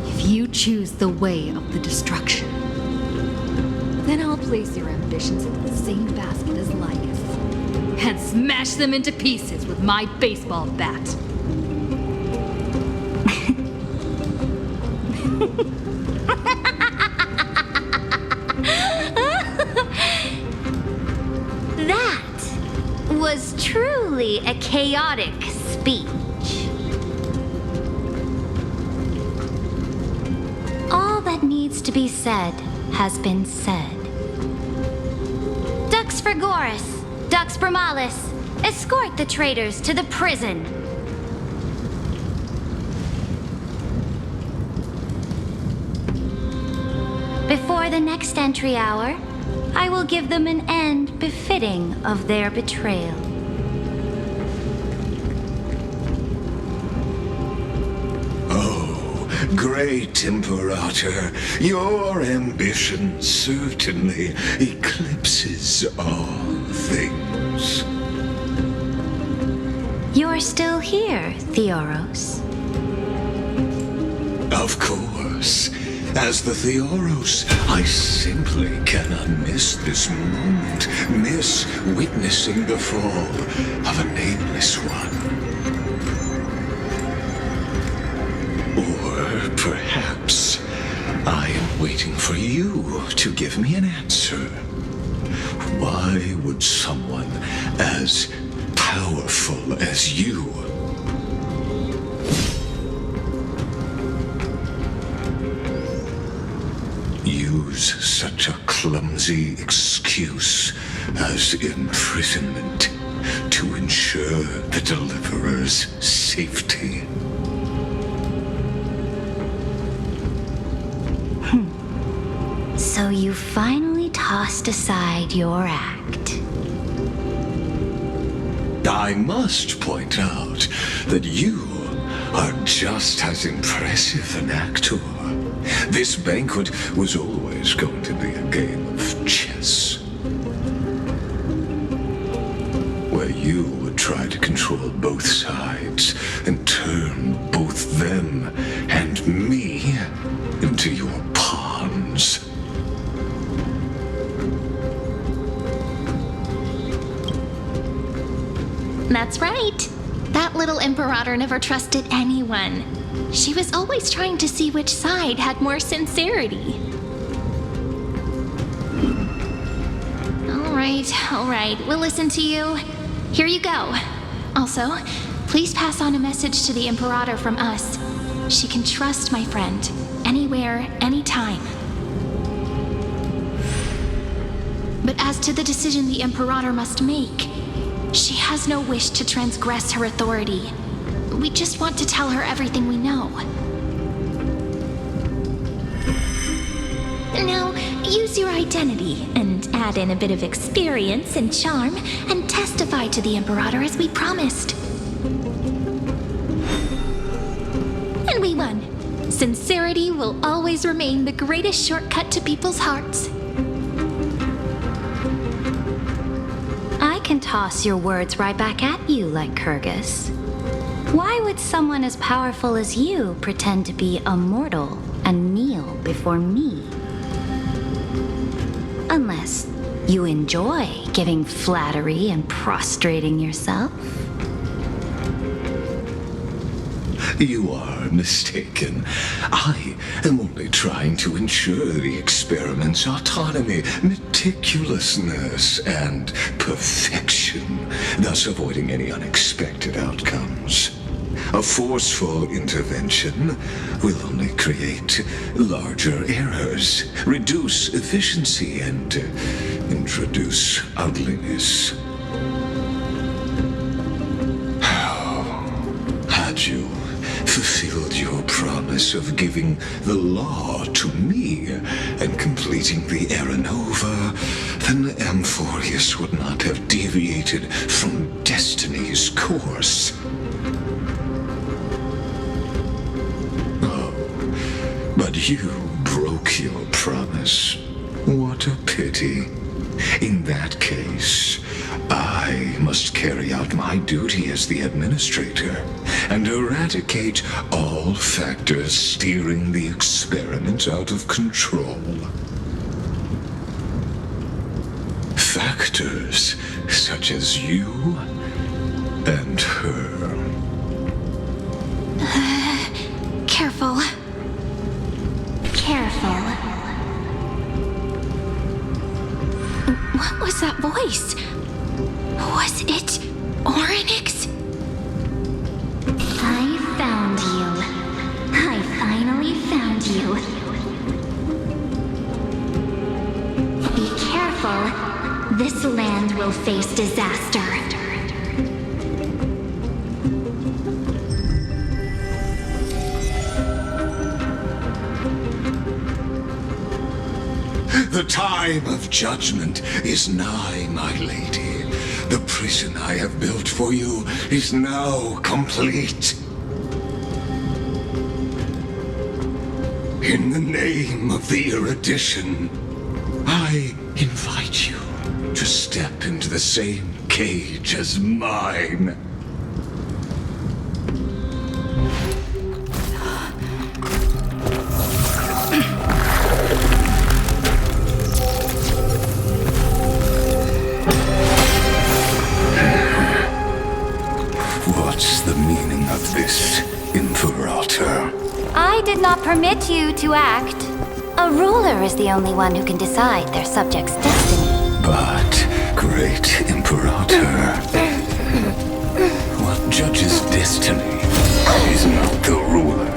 if you choose the way of the destruction, then I'll place your ambitions into the same basket as Lygus and smash them into pieces with my baseball bat.
That was truly a chaotic speech.
All that needs to be said has been said.
Dux Frigoris, Dux Bromalis, escort the traitors to the prison. Before the next entry hour, I will give them an end befitting of their betrayal.
Oh, great Imperator, your ambition certainly eclipses all things.
You're still here, Theoros.
Of course. As the Theoros, I simply cannot miss this moment, miss witnessing the fall of a nameless one. Or perhaps I am waiting for you to give me an answer. Why would someone as powerful as you use such a clumsy excuse as imprisonment to ensure the Deliverer's safety?
So you finally tossed aside your act.
I must point out that you are just as impressive an actor. This banquet was always going to be a game of chess, where you would try to control both sides and turn both them and me into your pawns.
That's right. That little Imperator never trusted anyone. She was always trying to see which side had more sincerity. All right, we'll listen to you. Here you go. Also, please pass on a message to the Imperator from us. She can trust my friend, anywhere, anytime. But as as to the decision the Imperator must make. She has no wish to transgress her authority. We just want to tell her everything we know. Now, use your identity and add in a bit of experience and charm and testify to the Imperator as we promised. And we won. Sincerity will always remain the greatest shortcut to people's hearts.
I can toss your words right back at you, like Kyrgyz. Why would someone as powerful as you pretend to be a mortal and kneel before me? Unless you enjoy giving flattery and prostrating yourself.
You are mistaken. I am only trying to ensure the experiment's autonomy, meticulousness, and perfection, thus avoiding any unexpected outcomes. A forceful intervention will only create larger errors, reduce efficiency, and introduce ugliness. Had you fulfilled your promise of giving the law to me and completing the Aranova, then Amphoreus would not have deviated from destiny's course. But you broke your promise. What a pity. In that case, I must carry out my duty as the administrator and eradicate all factors steering the experiment out of control. Factors such as you and her.
Careful.
Careful.
What was that voice? Was it Orynyx?
I found you. I finally found you. Be careful. This land will face disaster.
The time of judgment is nigh, my lady. The prison I have built for you is now complete. In the name of the erudition, I invite you to step into the same cage as mine. What's the meaning of this, Imperator?
I did not permit you to act. A ruler is the only one who can decide their subject's destiny.
But, great Imperator, what judges destiny is not the ruler,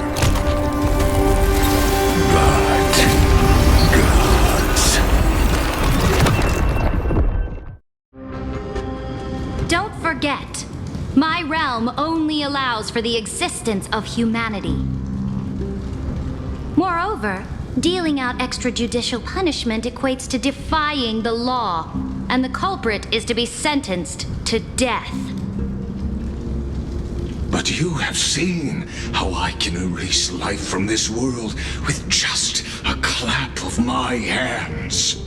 but gods.
Don't forget, my realm only allows for the existence of humanity. Moreover, dealing out extrajudicial punishment equates to defying the law, and the culprit is to be sentenced to death.
But you have seen how I can erase life from this world with just a clap of my hands.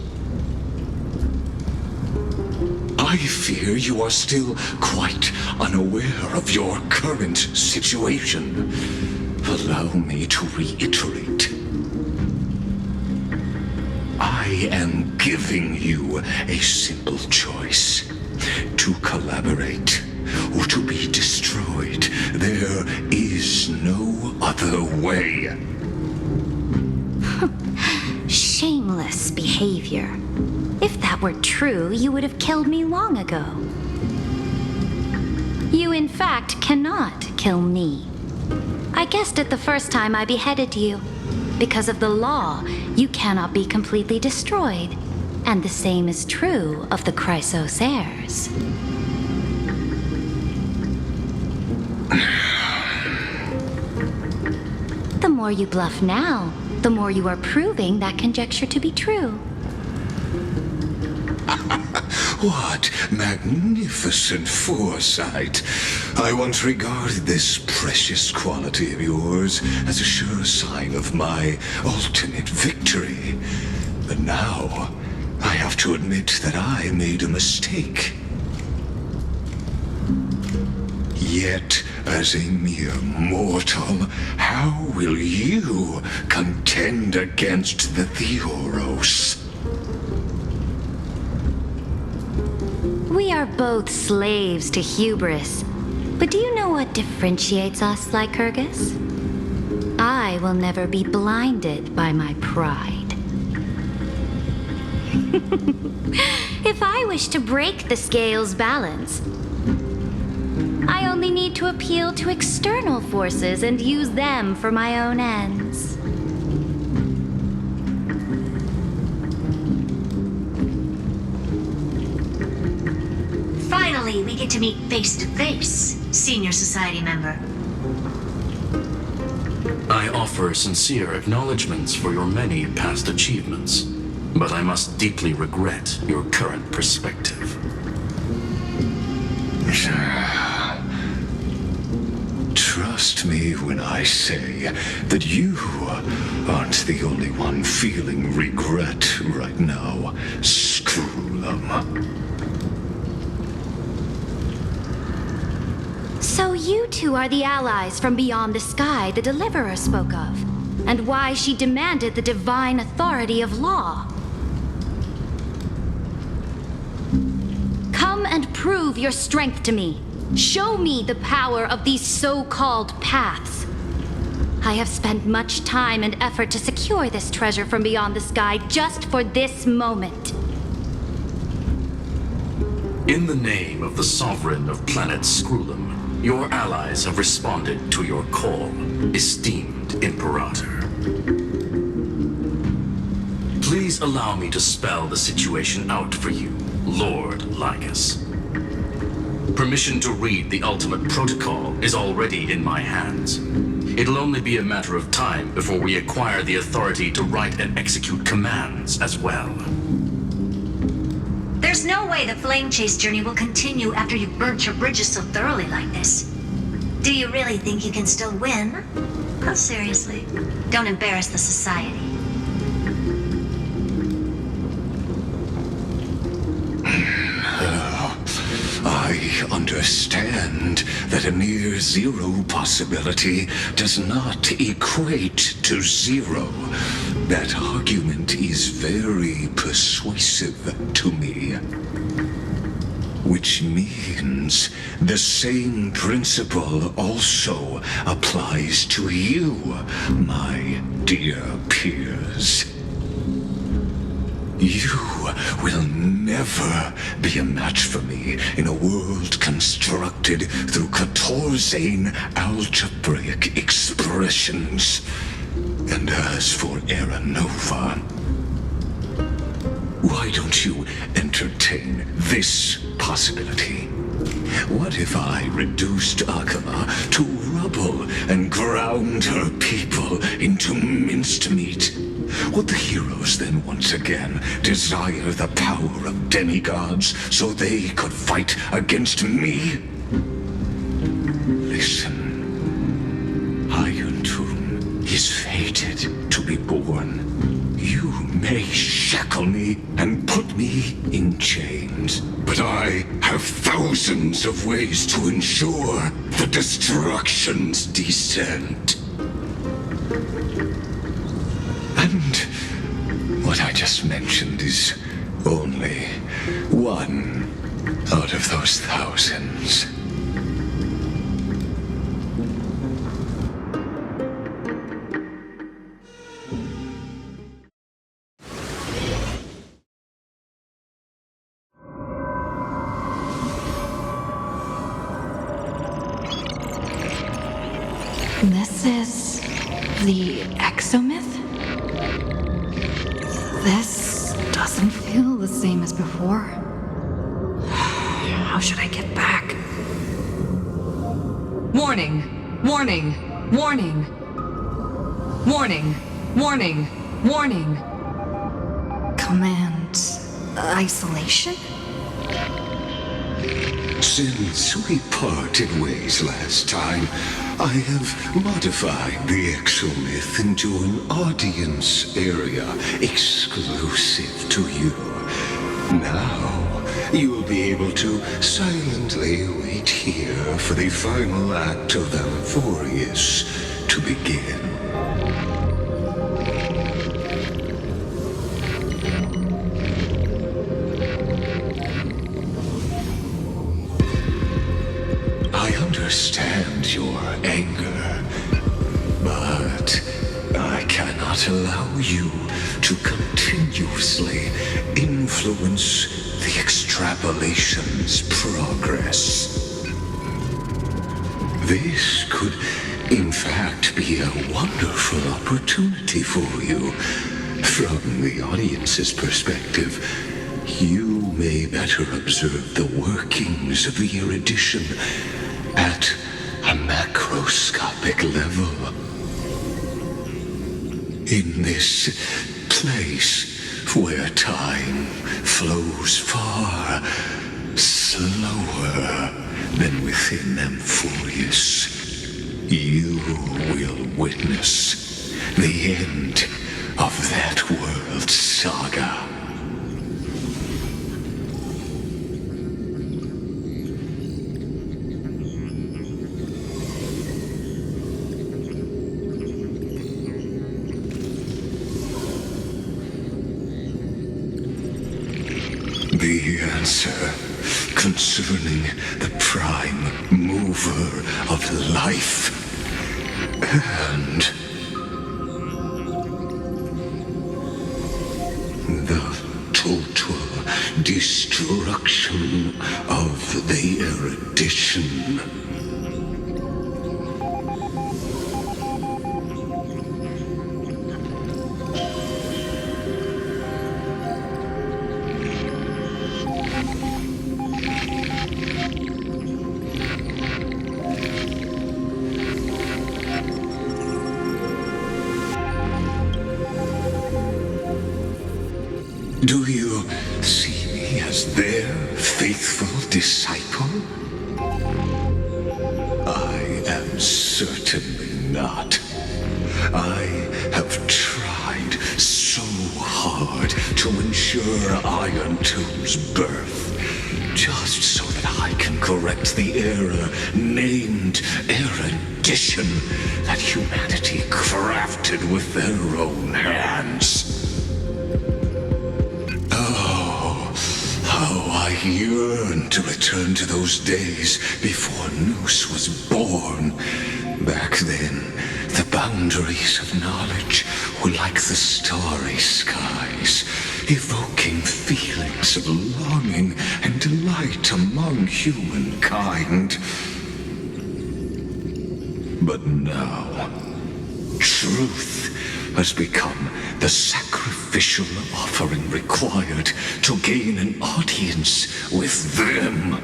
I fear you are still quite unaware of your current situation. Allow me to reiterate. I am giving you a simple choice. To collaborate or to be destroyed. There is no other way.
Shameless behavior. If that were true, you would have killed me long ago. You, in fact, cannot kill me. I guessed it the first time I beheaded you. Because of the law, you cannot be completely destroyed. And the same is true of the Chrysos heirs. The more you bluff now, the more you are proving that conjecture to be true.
What magnificent foresight. I once regarded this precious quality of yours as a sure sign of my ultimate victory. But now, I have to admit that I made a mistake. Yet, as a mere mortal, how will you contend against the Theoros?
We are both slaves to hubris. But do you know what differentiates us, Lycurgus? I will never be blinded by my pride. If I wish to break the scale's balance, I only need to appeal to external forces and use them for my own ends.
Finally, we get to meet face to face, Senior Society member.
I offer sincere acknowledgments for your many past achievements, but I must deeply regret your current perspective.
Trust me when I say that you aren't the only one feeling regret right now, Screw'em.
So you two are the allies from beyond the sky the Deliverer spoke of, and why she demanded the divine authority of law. Come and prove your strength to me. Show me the power of these so-called paths. I have spent much time and effort to secure this treasure from beyond the sky just for this moment.
In the name of the Sovereign of Planet Screw'em, your allies have responded to your call, esteemed Imperator. Please allow me to spell the situation out for you, Lord Lycus. Permission to read the ultimate protocol is already in my hands. It'll only be a matter of time before we acquire the authority to write and execute commands as well.
There's no way the flame chase journey will continue after you've burnt your bridges so thoroughly like this. Do you really think you can still win? Oh, seriously, don't embarrass the society.
I understand that a near zero possibility does not equate to zero. That argument is very persuasive to me. Which means the same principle also applies to you, my dear peers. You will never be a match for me in a world constructed through Catorzane algebraic expressions. And as for Aranova, why don't you entertain this possibility? What if I reduced Akama to rubble and ground her people into minced meat? Would the heroes then once again desire the power of demigods so they could fight against me? Listen, Iron Tomb is fated to be born. You may shackle me and put me in chains, but I have thousands of ways to ensure the destruction's descent. And what I just mentioned is only one out of those thousands.
This is the exomyth? This doesn't feel door. How should I get back?
Warning! Warning! Warning! Warning! Warning! Warning!
Command isolation?
Since we parted ways last time, I have modified the exomyth into an audience area exclusive to you. Now, you will be able to silently wait here for the final act of Amphoreus to begin. I understand your anger, but I cannot allow you to continuously influence the extrapolation's progress. This could, in fact, be a wonderful opportunity for you. From the audience's perspective, you may better observe the workings of the erudition at a macroscopic level. In this place where time flows far slower than within Amphoreus, you will witness the end of that world's saga. The answer concerning the prime mover of life and the total destruction of the erudition. Do you see me as their faithful disciple? I am certainly not. I have tried so hard to ensure Iron Tomb's birth, just so that I can correct the error named erudition that humanity crafted with their own hands. I yearn to return to those days before Noose was born. Back then, the boundaries of knowledge were like the starry skies, evoking feelings of longing and delight among humankind. But now, truth has become the sacrificial offering required to gain an audience with them.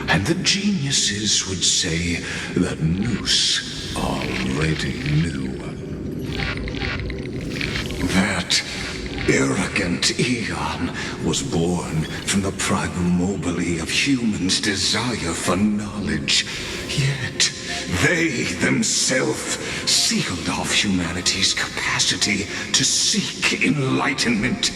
And the geniuses would say that Noose already knew. That arrogant Eon was born from the primal mobile of humans' desire for knowledge. Yet, they themselves sealed off humanity's capacity to seek enlightenment.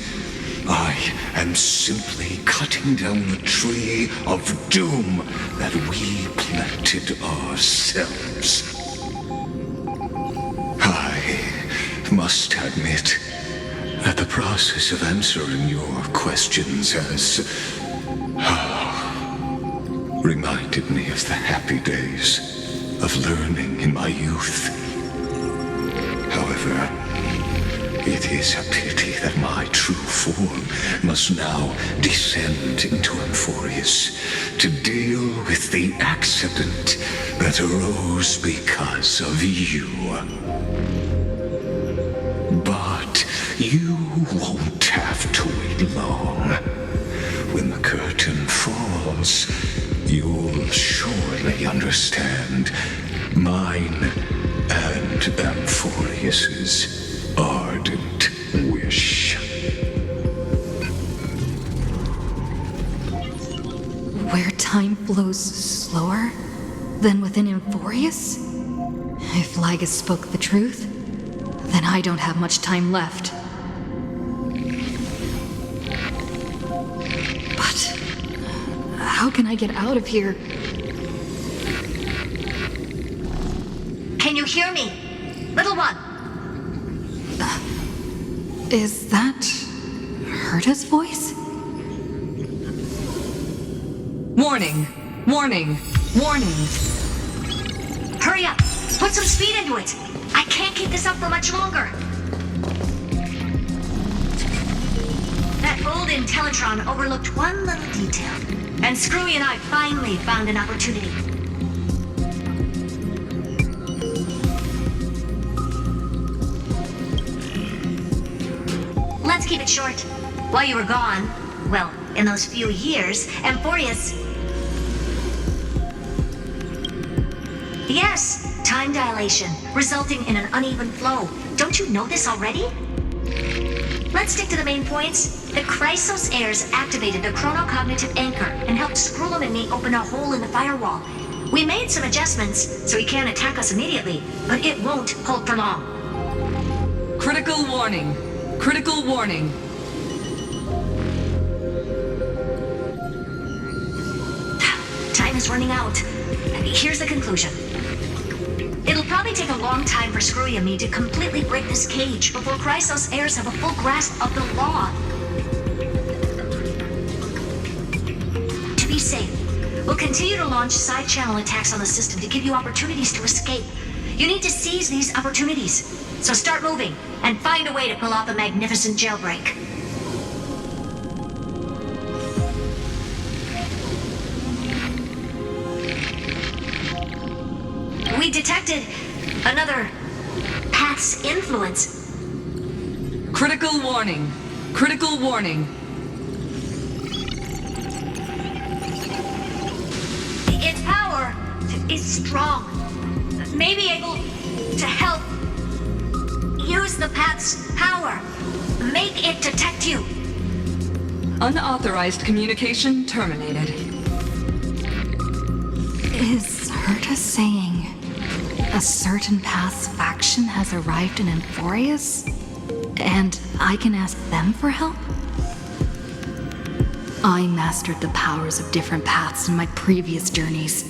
I am simply cutting down the tree of doom that we planted ourselves. I must admit that the process of answering your questions has reminded me of the happy days of learning in my youth. However, it is a pity that my true form must now descend into Amphoreus to deal with the accident that arose because of you. But you won't have to wait long. When the trials, you'll surely understand mine and Amphoreus's ardent wish.
Where time flows slower than within Amphoreus? If Lygus spoke the truth, then I don't have much time left. But how can I get out of here?
Can you hear me? Little one!
Is that Herta's voice?
Warning! Warning! Warning!
Hurry up! Put some speed into it! I can't keep this up for much longer! That old Intellitron overlooked one little detail, and Screwy and I finally found an opportunity. Let's keep it short. While you were gone, well, in those few years, Amphoreus... Yes, time dilation, resulting in an uneven flow. Don't you know this already? Let's stick to the main points. The Chrysos heirs activated the chronocognitive anchor and helped Skrullum and me open a hole in the firewall. We made some adjustments, so he can't attack us immediately, but it won't hold for long.
Critical warning! Critical warning!
Time is running out. Here's the conclusion. It'll probably take a long time for Screwy and me to completely break this cage before Chrysos heirs have a full grasp of the law. To be safe, we'll continue to launch side-channel attacks on the system to give you opportunities to escape. You need to seize these opportunities. So start moving, and find a way to pull off a magnificent jailbreak. We detected another path's influence.
Critical warning! Critical warning!
Its power is strong. May be able to help. Use the path's power. Make it detect you.
Unauthorized communication terminated.
Is Herta saying a certain path's faction has arrived in Amphoreus? And I can ask them for help? I mastered the powers of different paths in my previous journeys.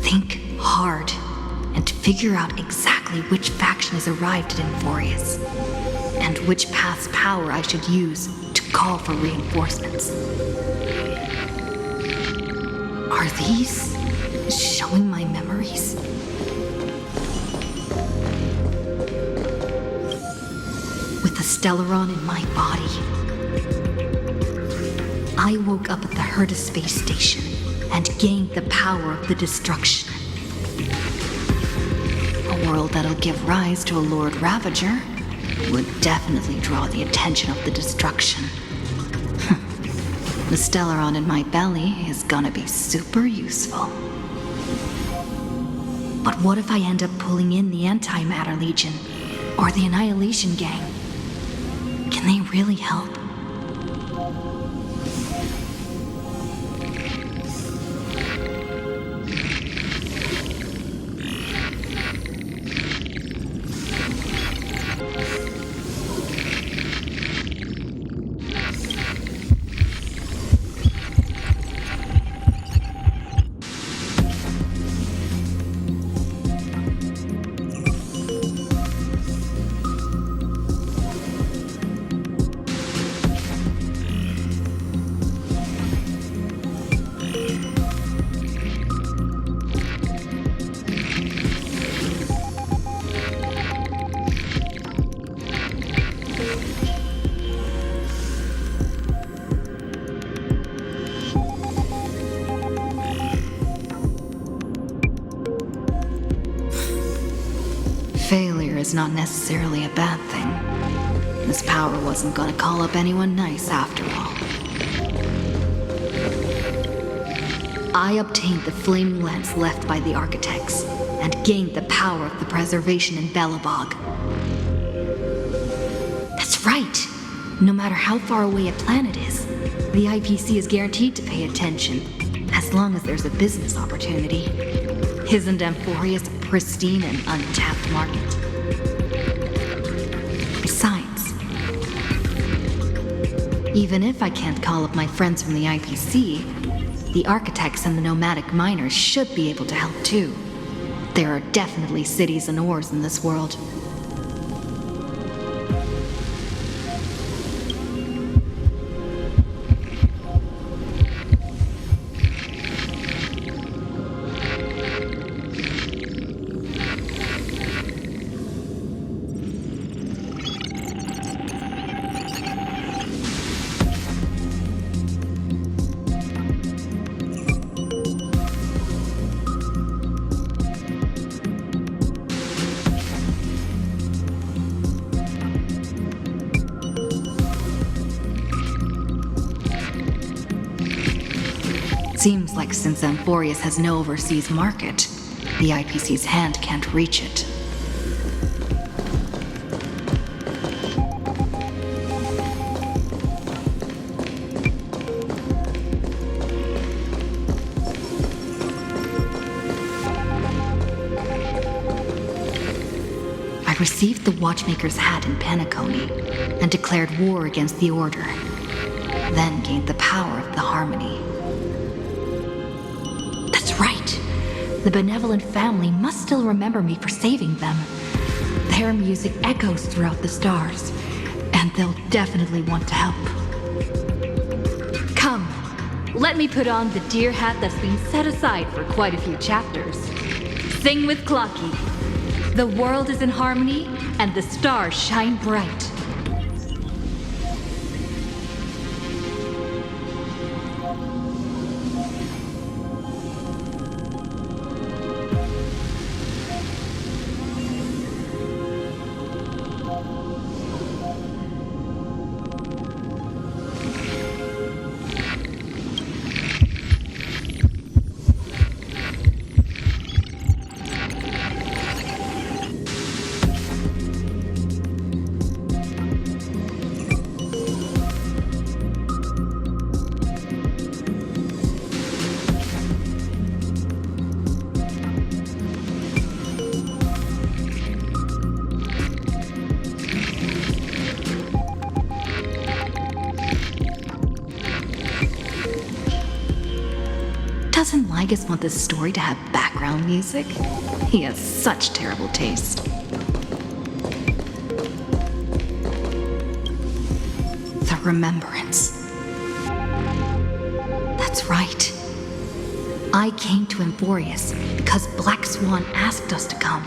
Think hard and figure out exactly which faction has arrived at Amphoreus, and which path's power I should use to call for reinforcements. Are these showing my memories? With the Stellaron in my body, I woke up at the Herta space station and gained the power of the destruction. A world that'll give rise to a Lord Ravager would definitely draw the attention of the destruction. The Stellaron in my belly is gonna be super useful. But what if I end up pulling in the Antimatter Legion or the Annihilation Gang? Can they really help? Failure is not necessarily a bad thing. This power wasn't gonna call up anyone nice after all. I obtained the flaming lance left by the architects, and gained the power of the preservation in Belobog. That's right! No matter how far away a planet is, the IPC is guaranteed to pay attention, as long as there's a business opportunity. Isn't Amphoreus a pristine and untapped market? Besides, even if I can't call up my friends from the IPC, the architects and the nomadic miners should be able to help too. There are definitely cities and ores in this world. Seems like since Amphoreus has no overseas market, the IPC's hand can't reach it. I received the Watchmaker's hat in Penacony and declared war against the Order, then gained the power of the Harmony. Right. The benevolent family must still remember me for saving them. Their music echoes throughout the stars, and they'll definitely want to help. Come, let me put on the deer hat that's been set aside for quite a few chapters. Sing with Clocky. The world is in harmony, and the stars shine bright. Doesn't Lygus want this story to have background music? He has such terrible taste. The Remembrance. That's right. I came to Amphoreus because Black Swan asked us to come.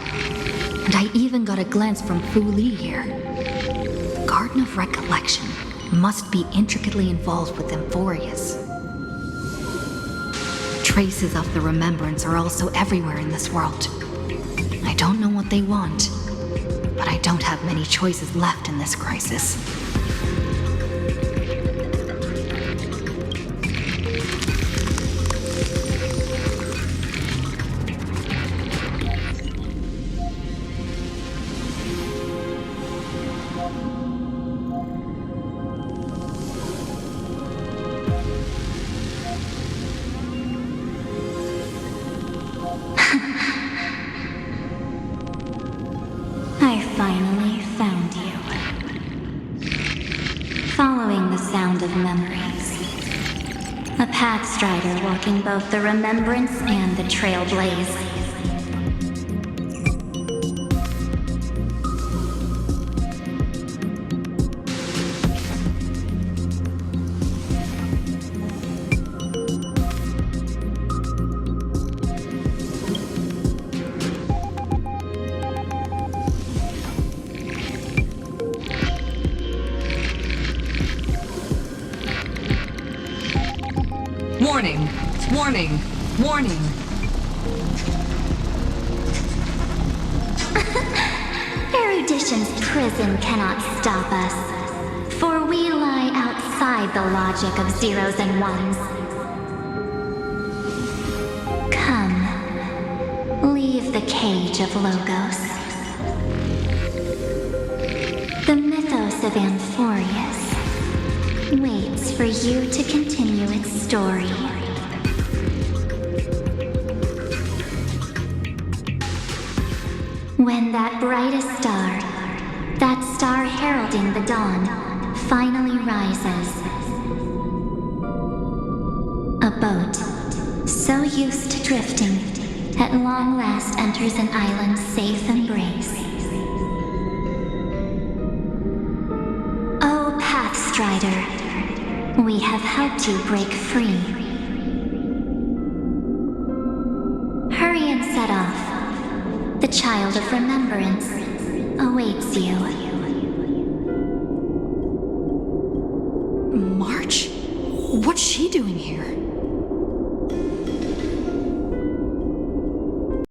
And I even got a glance from Fu Li here. The Garden of Recollection must be intricately involved with Amphoreus. Traces of the Remembrance are also everywhere in this world. I don't know what they want, but I don't have many choices left in this crisis.
I finally found you. Following the sound of memories. A pathstrider walking both the Remembrance and the Trailblaze.
Warning! Warning! Warning!
Erudition's prison cannot stop us, for we lie outside the logic of zeros and ones.
leave the cage of Logos. The mythos of Amphoreus waits for you to continue its story. When that brightest star, that star heralding the dawn, finally rises, a boat, so used to drifting, at long last enters an island's safe embrace. Oh, Pathstrider, we have helped you break free. Hurry and set off. The child of remembrance awaits you.
March? What's she doing here?